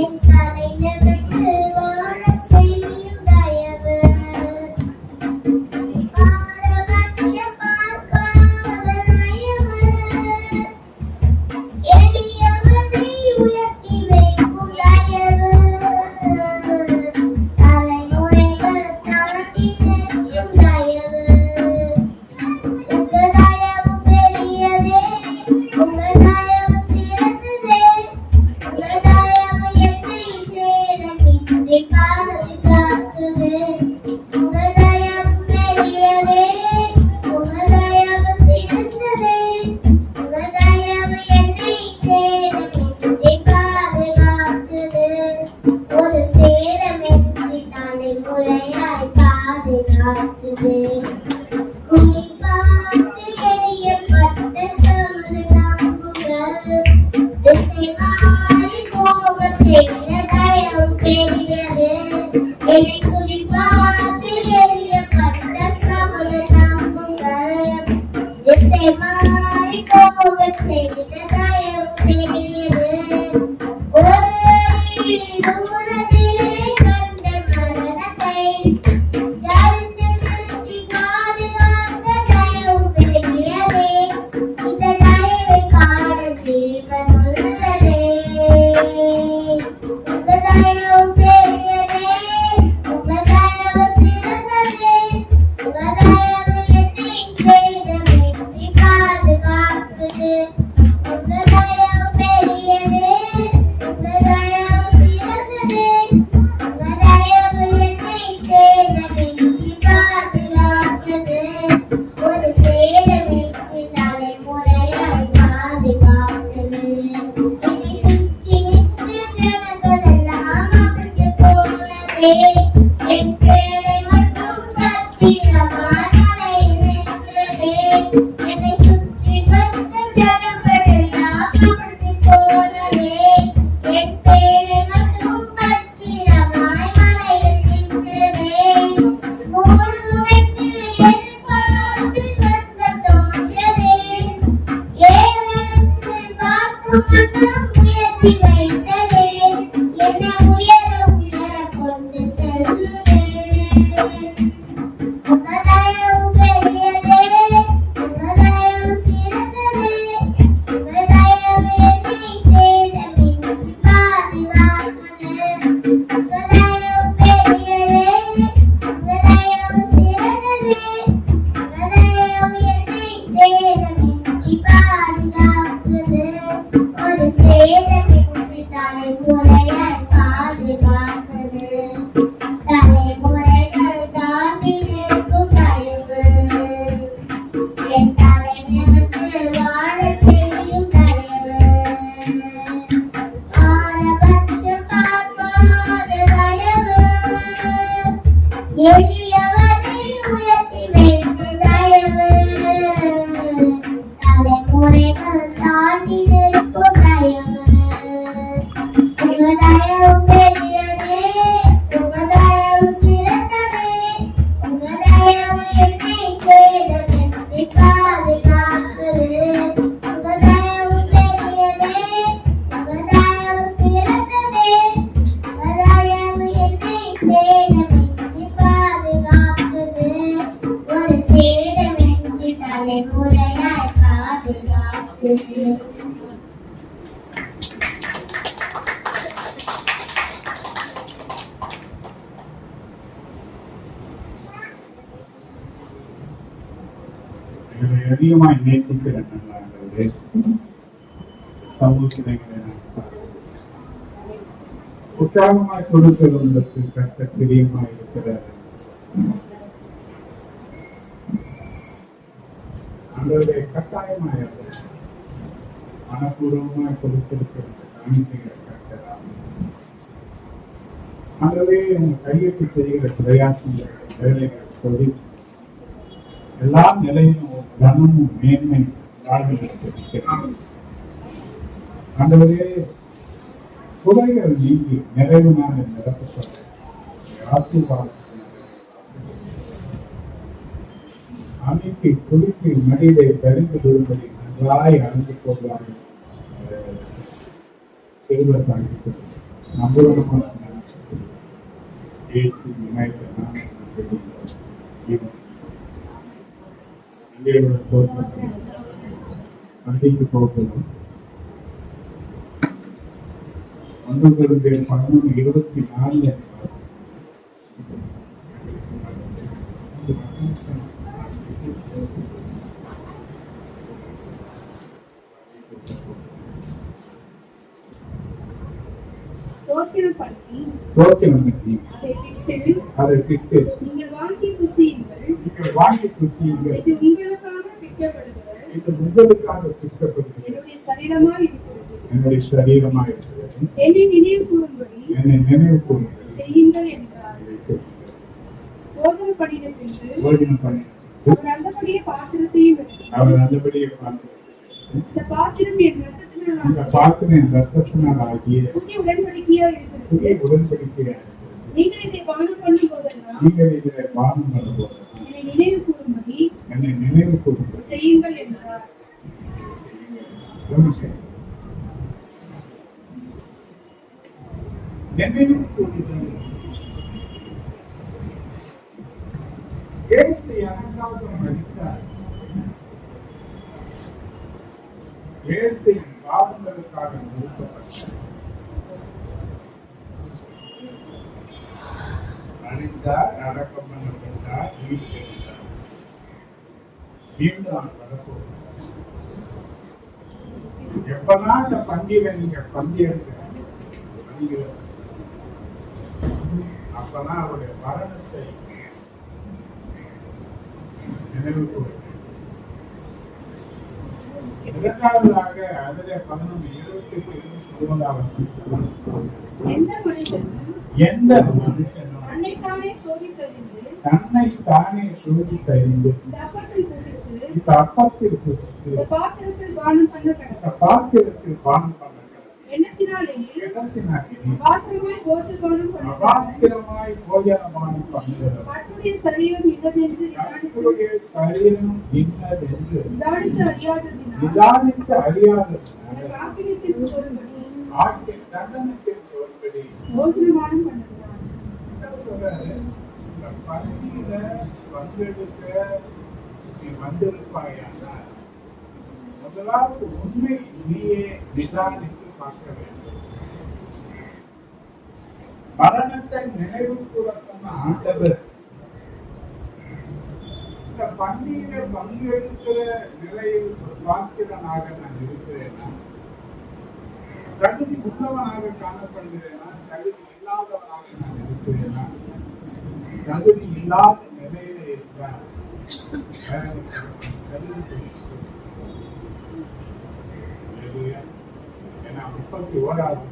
என் தலை நிமிர்ந்து வாழச் செய்யும் தயவு பாரபட்சம் பார்க்காத தயவு எளியவனை உயர்த்தி வைக்கும் தயவு தலைமுறைகள் தாண்டி நிற்கும் தயவு உங்க தயவு பெரியதே உங்க தயவு சிறந்ததே உங்க தயவு என்னை சேதமின்றி பாதுகாக்குது உங்க தயவு பெரியதே உங்க தயவு சிறந்ததே உங்க தயவு என்னை சேதமின்றி பாதுகாக்குது ஒரு சேதமின்றி தலைமுறையாய் பாதுகாக்குது குறிப்பார்த்து எரியப்பட்ட சமது நம்புகள் திசை மாறி போக செய்த தயவு பெரியது என்னை குறிப்பார்த்து எரியப்பட்ட சமது நம்புகள் திசை மாறி போக செய்த தயவு பெரியது ஒரு அடி தூரத்திலே கண்ட மரணத்தை தடுத்து நிறுத்தி பாதுகாத்த தயவு பெரியதே இந்த தயவை பாட ஜீவன் உள்ளதே உங்க தயவு பெரியதே உங்க தயவு சிறந்ததே உங்க தயவு என்னை சேதமின்றி பாதுகாக்குது உங்க தயவு பெரியதே உங்க தயவு சிறந்ததே உங்க தயவு என்னை சேதமின்றி பாதுகாக்குது ஒரு சேதமின்றி தலைமுறையாய் பாதுகாக்குது என்னை சுற்றி நின்ற ஜனங்களெல்லாம் அகன்று போனதே என் பேரை மட்டும் பத்திரமாய் மலையில் நின்றதே என்னை சுற்றி வந்த ஜனங்களெல்லாம் அகன்று போனதே என் பேரை மட்டும் பத்திரமாய் மலையில் நின்றதே மூழ்குவென்று எதிர்பார்த்து கண்கள் தோன்றதே ஏறெடுத்து பார்க்கும் வண்ணம் உயர்த்தி வைத்ததே என்னை உயர உயர கொண்டு செல்லுதே உங்க தயவு பெரியதே உங்க தயவு சிறந்ததே உங்க தயவு என்னை சேதமின்றி பாதுகாக்குது உங்க தயவு பெரியதே உங்க தயவு சிறந்ததே உங்க தயவு என்னை சேதமின்றி பாதுகாக்குது ஒரு சேதமின்றி தலைமுறையாய் பாதுகாக்குது தலைமுறைகள் தாண்டி நிற்கும் தயவு என் தலை நிமிர்ந்து வாழச் செய்யும் தயவு பாரபட்சம் பார்க்காத தயவு எளியவனை உயர்த்தி வைக்கும் தயவு தலைமுறைகள் தாண்டி நிற்கும் தயவு உங்க தயவு பெரியதே உங்க தயவு சிறந்ததே உங்க தயவு என்னை சேதமின்றி பாதுகாக்குது உங்க தயவு பெரியதே உங்க தயவு சிறந்ததே உங்க தயவு என்னை சேதமின்றி பாதுகாக்குது ஒரு சேதமின்றி தலைமுறையாய் பாதுகாக்குது இதை அதிகமாய் நேசிக்கிற நல்லாங்களே சமூகத்திலே உற்சாகமாய் கொடுப்பது உங்களுக்கு கற்க பிரியமாய் இருக்கிறார். அந்த கட்டாயமாய் மனப்பூர்வமாய் கொடுத்திருக்கிறது காணிக்கைகளை கற்கலாம். ஆகவே உங்க கையெழுத்து செய்கிற பிரயாசங்கள் வேலைகள் தொழில் எல்லா நிலையிலும் கனமும் மேன்மை வாழ்வதற்கு ஆண்டவரே, குறைகள் நீங்கி நிறைவுனால நிரப்பப்பட்ட ஆசீர்வாதம் அமைப்பை குளித்து மடியிலே சரிந்து விடும்படி நன்றாய் அணைந்து கொள்வார்கள். சிறுவர் பாடிட்டு நம்புவதமான இயேசு விநாயகர் பண்டிகைக்கு போகணும். 11/11/24 ஸ்தோத்திரம் பண்ணி தோற்றம் பண்ணி அதை பிட்டு நீங்கள் வாங்கி புசியுங்கள். நீங்கள் வாங்கி குசியுங்கள். இது உங்களுக்காக பிற்கப்படுகிற இது உங்களுக்காக பிற்கப்படுகிறது என்னுடைய சரீரமாய் இருக்கிறது. என்னுடைய சரீரமாக இருக்கிறது. என்னை நினைவு கூறும்படி என்னை நினைவு கூறுங்கள். செய்யுங்கள் என்றார். இதை செய்யுங்கள். போதனை பண்ணின பின்பு போஜனம் பண்ணி அவர் அந்தபடியே பாத்திரத்தையும் எடுத்தார். அவர் நல்லபடியை பார்த்து இந்த பாத்திரம் என் ரத்தத்தினால் இந்த பாத்திரம் ரத்தத்தினால் ஆகிய புதிய உடன்படிக்கையா இருக்கிறது. புதிய உடன்படிக்கையாக நீங்கள் இதை பானம் பண்ணும் போதெல்லாம் நீங்கள் இதை பானம் பண்ணும்போது என்னை நினைவு கூறும்படி என்னை நினைவு கூறுங்கள். செய்யுங்கள் என்றார். நினைவு கூறுங்கள். இயேசு எனக்காக மரித்தார். இயேசு என் பாவங்களுக்காக நிறுத்தப்பட்டார். மரித்தார், அடக்கம் பண்ணப்பட்டார், உயிர் சேர்த்தார். மீண்டும் அவர் வரப்போகிறார். எப்பதான் இந்த பந்தியில நீங்க பந்தி எடுக்கிறீங்க, அப்பதான் அவருடைய மரணத்தை நினைவு கூறுங்கள். இரண்டாவதாக அதிலே 11:28-29 எந்த மனிதனும் எந்த மனுஷனும் தன்னைத்தானே சோதித்தறிந்து தன்னைத்தானே சோதித்தறிந்து இந்த அப்பத்தில் புசித்து இந்த அப்பத்தில் புசித்து இந்த பாத்திரத்தில் பானம் பண்ண இந்த கடவுள். பாத்திரத்தில் பானம் பண்ண எண்ணத்தினாலே எண்ணத்தினாலே பாத்திரமாய் போஜபானம் பண்ண அபாத்திரமாய் போஜனமானம் பண்ணுகிறது. கர்த்தருடைய சரீரம் இன்னதென்று கர்த்தருடைய சரீரம் இன்னதென்று நிதானித்து அறியாததினால் நிதானித்து அறியாததினால எனக்கு ஆக்கினத்திற்கு ஒருபடி ஆகிய தண்டனத்தின் சொல்படி போஜனமானம் பண்ணுகிறான். என்ன சொல்றாரு? இந்த பந்தியில பங்கெடுக்க நீ வந்திருப்பாயானால் முதலாவது உண்மை நீயே நிதானித்து பார்க்க வேண்டும். மரணத்தை நினைவு கூற சொன்ன ஆண்டவர் இந்த பந்தியில பங்கெடுக்கிற நிலையில் பாத்திரனாக நான் இருக்கிறேனா, தகுதி உள்ளவனாக காணப்படுகிறேனா, தகுதி இல்லாதவனாக நான் இருக்கிறேனா? தகுதி இல்லாத நிலையில இருந்தால் தகுதி ஏன்னா 31வது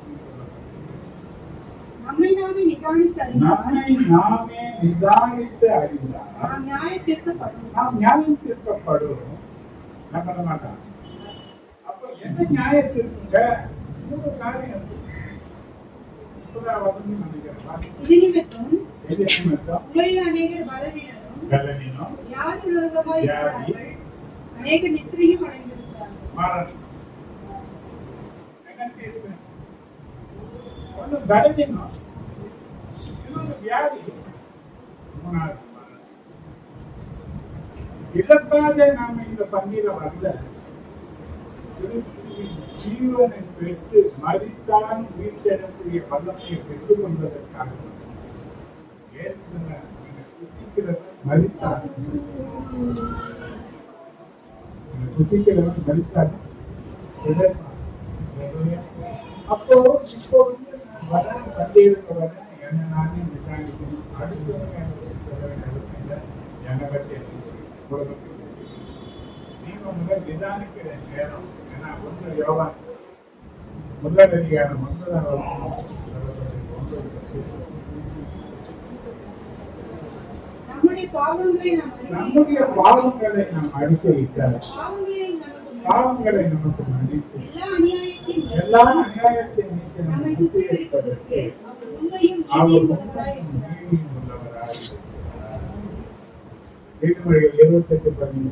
நம்மை நாமே நிதானித்து அறிந்தால் நம்மை நாமே நிதானித்து அறிந்தால் நாம் நியாயத்திற்கப்படும். நாம் நியாயம் தீர்க்கப்படும். நான் பண்ண மாட்டான். அப்ப என்ன நியாயத்திற்குங்க? 3 காரியம் இருக்கு. முதலாவது நினைக்கிறேன், இது நிமித்தம் எது நிமித்தம்? உங்களில் அநேகர் பலவீனரும் கலனினம், வியாதியுள்ளவர்களுமாய் இருக்கிறார்கள். அநேகர் நித்திரையும் அடைந்திருக்கிறார்கள். மரணம். என்ன தீர்ப்பு? ஒண்ணு பலவீனம், இன்னொரு வியாதி, மூணாவது மரணம். இதற்காக நாம இந்த பந்தியில வரல. கிறிஸ்துவின் ஜீவனை பெற்று மரித்தான் உயிர்த்தெழக்கூடிய வல்லமையை பெற்றுக் கொண்டதற்காக இயேசு சொன்னார், என்னை புசிக்கிறவன் மரித்தான், என்னை புசிக்கிறவன் மரித்தான் பிழைப்பான். அப்போ இப்போ நான் வரேன், பந்தியிலுக்கு வரேன், என்னை நானே நிதானிக்கணும். அடுத்தவங்க எனக்கு சொல்ல வேண்டிய அவசியம் இல்லை. என்னை பற்றி உலகத்தில் நீங்க முதல் நிதானிக்கிற நேரம். ஏன்னா 1 யோவான் 1 அதிகாரம் 9 நம்முடைய பாவங்களை நாம் அறிக்கை- நம்முடைய பாவங்களை நாம் அறிக்கையிட்டால் பாவங்களை நமக்கு பாவங்களை நமக்கு மன்னித்து எல்லா அநியாயத்தையும் எல்லா அநியாயத்தை நீக்கி நம்மை சுத்திகரிப்பதற்கு அவர் உண்மையும் அவர் நீதியும் உள்ளவராய் இருக்கிறார். நீதியும் உள்ளவராய் இருக்கிறார். நீதிமொழிகள் 28:15.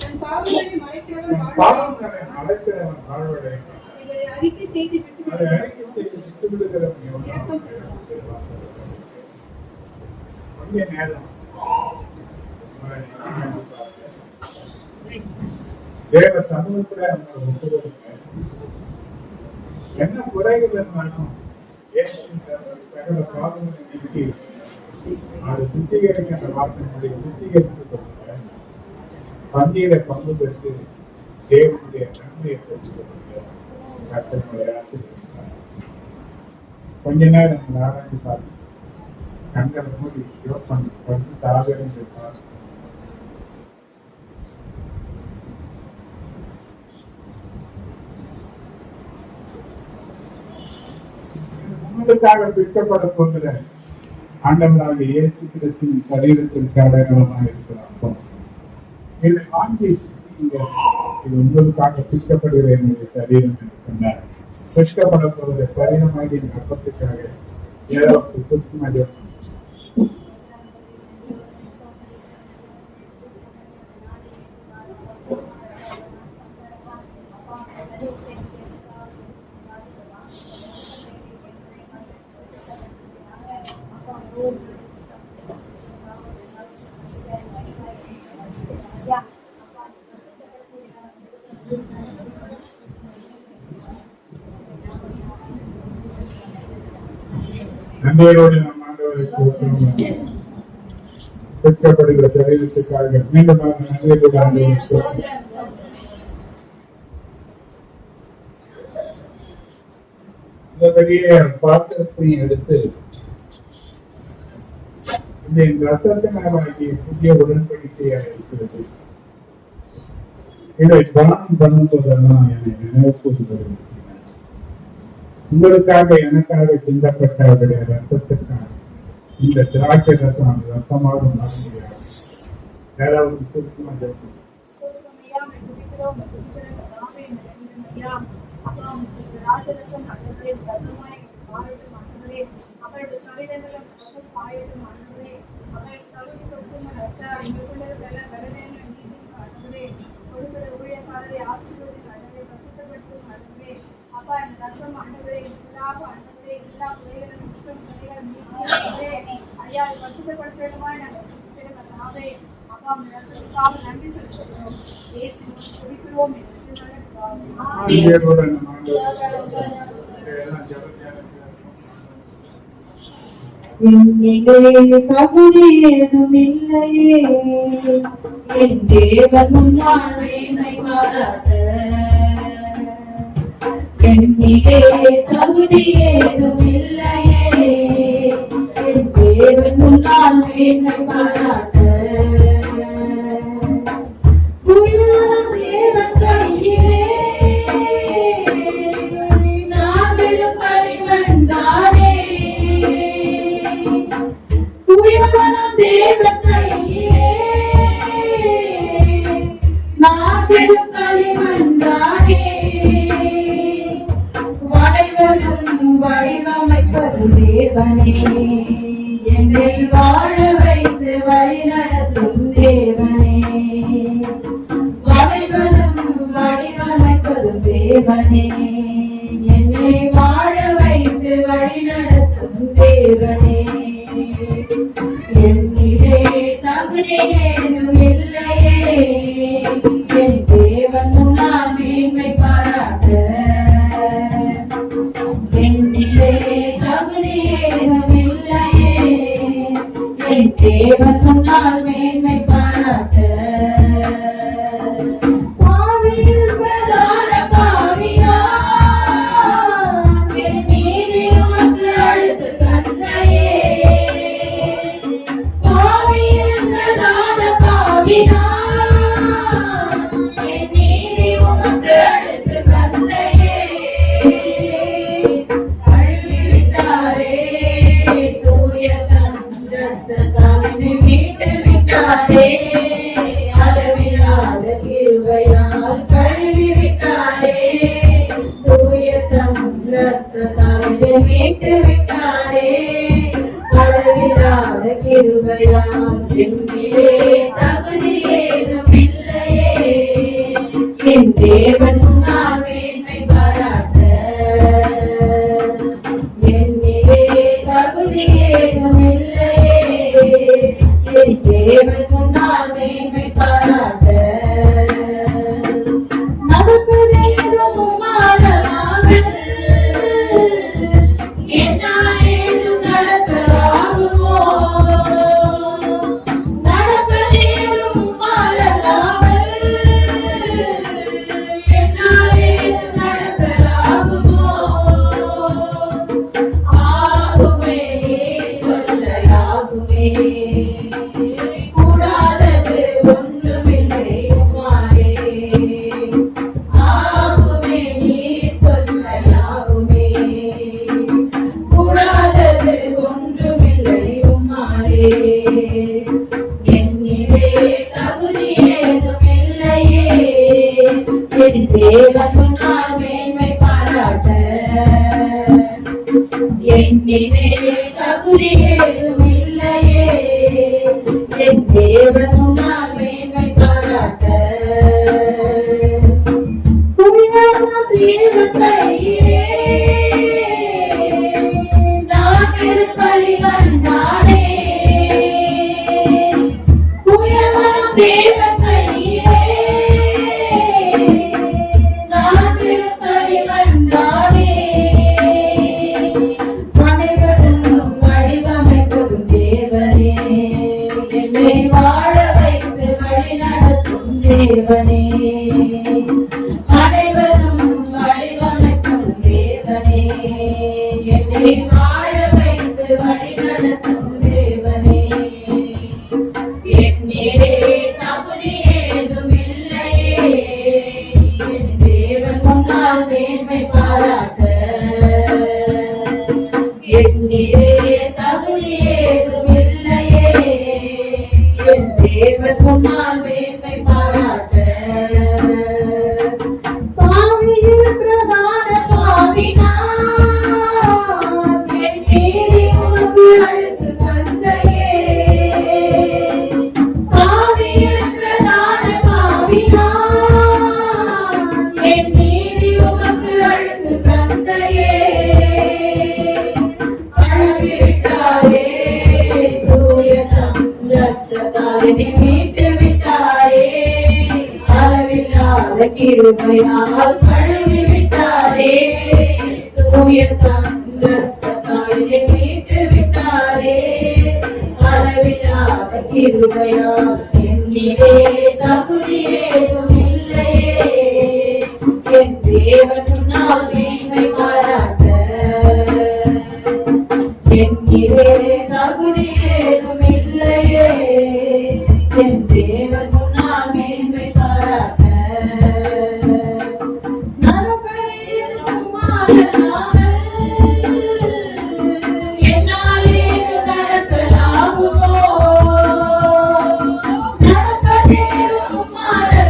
தன் பாவங்களை மறைக்கிறவன் வாழ்வாய். பாவங்களை மறைக்கிறவன் வாழ்வடைவான். இவரை அறிக்கை செய்து விட்டு அதை விடுவார். அறிக்கை செய்து விட்டுவிடுகிறவன் எவனோ இரக்கம் கொஞ்ச நேரம் அவரை சீக்கிரம் தேவ சமூகத்துல அவங்க ஒப்புக்கொடுங்க. என்ன குறைகள் இருந்தாலும் சகல பாவங்களை நீக்கி அதை சுத்திகரிக்க அந்த வார்த்தை சுத்திகரித்து கொடுங்க. பன்னீரை பங்கு பெற்று தேவனுடைய நன்மையை பெற்றுக் கொடுங்க. கர்த்தருடைய ஆசீர்வாதம். கொஞ்ச நேரம் நம்ம ஆராய்ச்சி பார்த்து கண்களை மூடி யோசனை பண்ணி தாகரம் இருப்பார். உங்களுக்காக பிற்கப்பட போகிற ஆண்டவராக இயேசு கிறிஸ்துவின் சரீரத்திற்கு அடையாளமாக இருக்கிறார். இதை வாங்கி இது உங்களுக்காக பிற்கப்படுகிற என்னுடைய சரீரம் சொன்னார். பிற்கப்பட போகிற சரீரமாக என் அப்பத்துக்காக ஏதோ சுத்தமாக நன்றியோடு நம் ஆண்டவரை பெற்றப்படுகிற சரீரத்துக்காக மீண்டும் நன்றியோடு ஆண்டவரை இந்த பெரிய பாத்திரத்தையும் எடுத்து இந்த ரத்தத்தினாகிய புதிய உடன்படிக்கையாக இருக்கிறது. இதை தானம் பண்ணுவதெல்லாம் என்னை நினைவுபடுத்துகிறது. உங்களுக்காக எனக்காக சிந்தப்பட்ட அவருடைய ரத்தத்திற்காக இந்த திராட்சை ரசம் ரத்தமாக மாற முடியாது. யாராவது சுருக்கமாக இருக்கும். ராஜரசம் அண்டவரே தர்மமாய் வாழட்டும் அண்டவரே அவருடைய சரீரங்களும் பாயட்டும் அண்டவரே அவருக்கு தகுதி கொடுக்கும் ரச்சா எங்களுக்குள்ள வரவேண்ட நீதிக்கு அண்டவரே கொடுக்கிற ஊழியக்காரரை ஆசீர்வதிக்கு அண்டவரே பசுத்தப்படுத்தும் அண்டவரே அப்பா இந்த ரத்தம் அண்டவரே இல்லாத அண்டவரே எல்லா குறைகளும் குற்றம் குறைகள் நீக்கி ஐயா பசுத்தப்படுத்தணுமாய் நாங்கள் தாவே அப்பா அந்த ரத்தத்துக்காக நன்றி செலுத்துகிறோம். இயேசுவை துதிக்கிறோம் என்று தகுதி ஏதும் இல்லையே என் தேவன் முன்னால் என்னை பாராட்ட. என்னிலே தகுதி ஏதும் இல்லையே என் தேவன் முன்னால் என்னை பாராட்ட. தேவன் கையிலே நான் வெறும் களிமண்தானே. தூயவனம் தேவன் கையிலே நான் வெறும் களிமண்தானே. வளைவதும் வடிவமைப்பதும் தேவனே. என்னை வாழ வைத்து வழி நடத்தும் தேவனே. வளைவதும் வடிவமைப்பதும் தேவனே. என்னை வாழ வைத்து வழி நடத்தும் தேவனே. என்னிலே தகுதி ஏதும் இல்லையே என் தேவன் முன்னால் மேன்மை பாராட்ட. என்னிலே தகுதி ஏதும் இல்லையே என் தேவன் முன்னால் மேன்மை பாராட்ட. பாவியில் பிரதான பாவியா என் நீதி உமக்கு அடுத்து தந்தையே. பாவியில் பிரதான பாவியா என் நீதி உமக்கு அடுத்து தந்தையே. கழுவிட்டாரே தூய தன் ரத்தத்தால் கிருபையால் என்னிலே தகுதி ஏதும் இல்லையே. என் தேவன் முன்னால் மேன்மை பாராட்ட என்னிலே தகுதி ஏதும் இல்லையே. என் தேவன் முன்னால் மேன்மை பாராட்ட நடப்பதேதும் உம்மாலாமல் என்னால் ஏதும் நடக்கலாகுமோ. நடப்பதேதும் உம்மாலாமல் என்னால் ஏதும் நடக்கலாகுமோ. ஆகுமே சொல்லையாகுமே கூடாதது ஒன்றுமில்லை உம்மாலே. ஆகுமே நீ சொல்லையாகுமே கூடாதது ஒன்றுமில்லை உம்மாலே. என்னிலே தகுதி ஏதும் இல்லையே. என் தேவன் முன்னால் மேன்மை பாராட்ட என்னிலே தகுதி ஏதும் இல்லையே. என் தேவன் முன்னால் மேன்மை பாராட்ட உயர்ந்த தேவன் கையிலே நான் பெரும் களிமண் தானே. உயர்ந்த தேவன் கையிலே நான் பெரும் களிமண் தானே. அனைவரும் வடிவமைப்பதும் தேவனே. என்னை வாழ வைத்து வழி நடத்தும் தேவனே. அனைவரும் வடிவமைக்கும் தேவனே. என்னை வாழ வைத்து வழி நடத்தும் தேவனே. என்னிலே தகுதி ஏதும் இல்லையே. என் தேவன் முன்னால் மேன்மை பாராட்ட என்னிலே தகுதி ஏதும் இல்லையே. என் தேவன் முன்னால் மேன்மை பாராட்ட பாவியில் பிரதான பாவினான் என் மீறி உமக்கு அழுது தந்தையே. பாவியில் பிரதான பாவினான் என் மீறி உமக்கு அழுது தந்தையே. அழகிவிட்டாரே தூயதம் ரத்தத்தால் என்னை மீட்டு விட்டாரே. அளவில்லாத கிருபையால் கழுவி விட்டாரே. தூயதம் ரத்தத்தால் என்னை மீட்டு விட்டாரே. அளவில்லாத கிருபையால் என்னிலே தகுதி ஏதும் இல்லையே. என் தேவன் முன்னால் மேன்மை பாராட்ட என்னிலே தகுதி ஏதும் இல்லையே. என் தேவன் முன்னால் மேன்மை பாராட்ட நடப்பதேதும் உம்மாலாமல் என்னால் ஏதும் நடக்கலாகுமோ. நடப்பதேதும் உம்மாலாமல்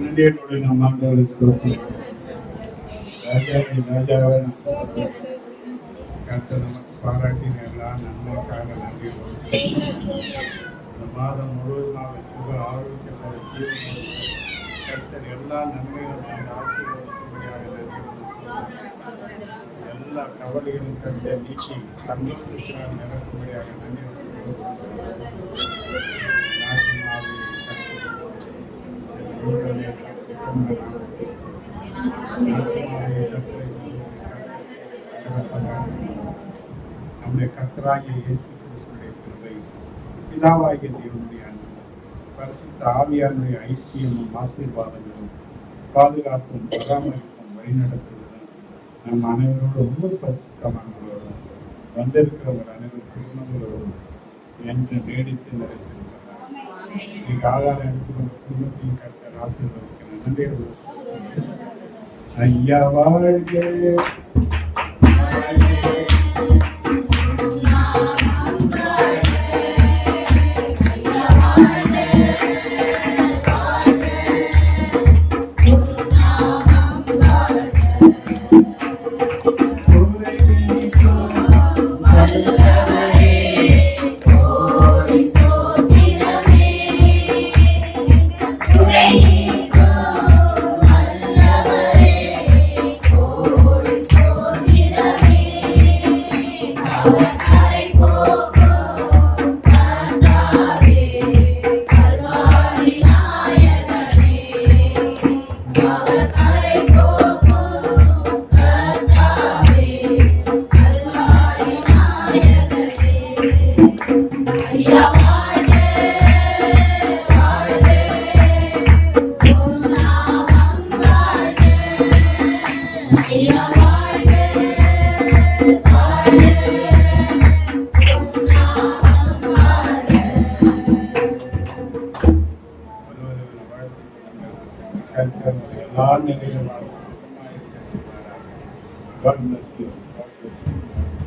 நன்றியோடு நம் ஆண்டவருக்கு ராஜாவை கர்த்தர் நமக்கு பாராட்டின எல்லா நன்மைக்காக நன்றி. இந்த மாதம் முழுவதுமாக சுக ஆரோக்கியமான ஜீவன் கர்த்தர் எல்லா நன்மைகளும் தந்த ஆசீர்வதிக்கும்படியாக நன்றி. எல்லா கவலைகளும் கருத்தை நீக்கி சந்தோஷத்தினால் நிரப்பும்படியாக நன்றி. நம்முடைய கர்த்தராகிய இயேசு கிறிஸ்துவின் கிருபை, பிதாவாகிய தேவனுடைய அன்பு, பரிசுத்த ஆவியானுடைய ஐக்கியமும் ஆசீர்வாதங்களும் பாதுகாப்பும் பராமரிப்பும் வழிநடத்துவதும் நம் அனைவரோடு ஒவ்வொரு பரிசுத்தமானவரோடும் வந்திருக்கிறவர் அனைவரும் குடும்பங்களோடும் என்று நீடித்து நிறைந்திருக்கிறார். ஆதாரம் எடுத்துக்கொண்ட குடும்பத்தையும் கர்த்தர் ஆசீர்வதிக்கிறார். நன்றி. ஐயா வாழ்க. God bless you. God bless you.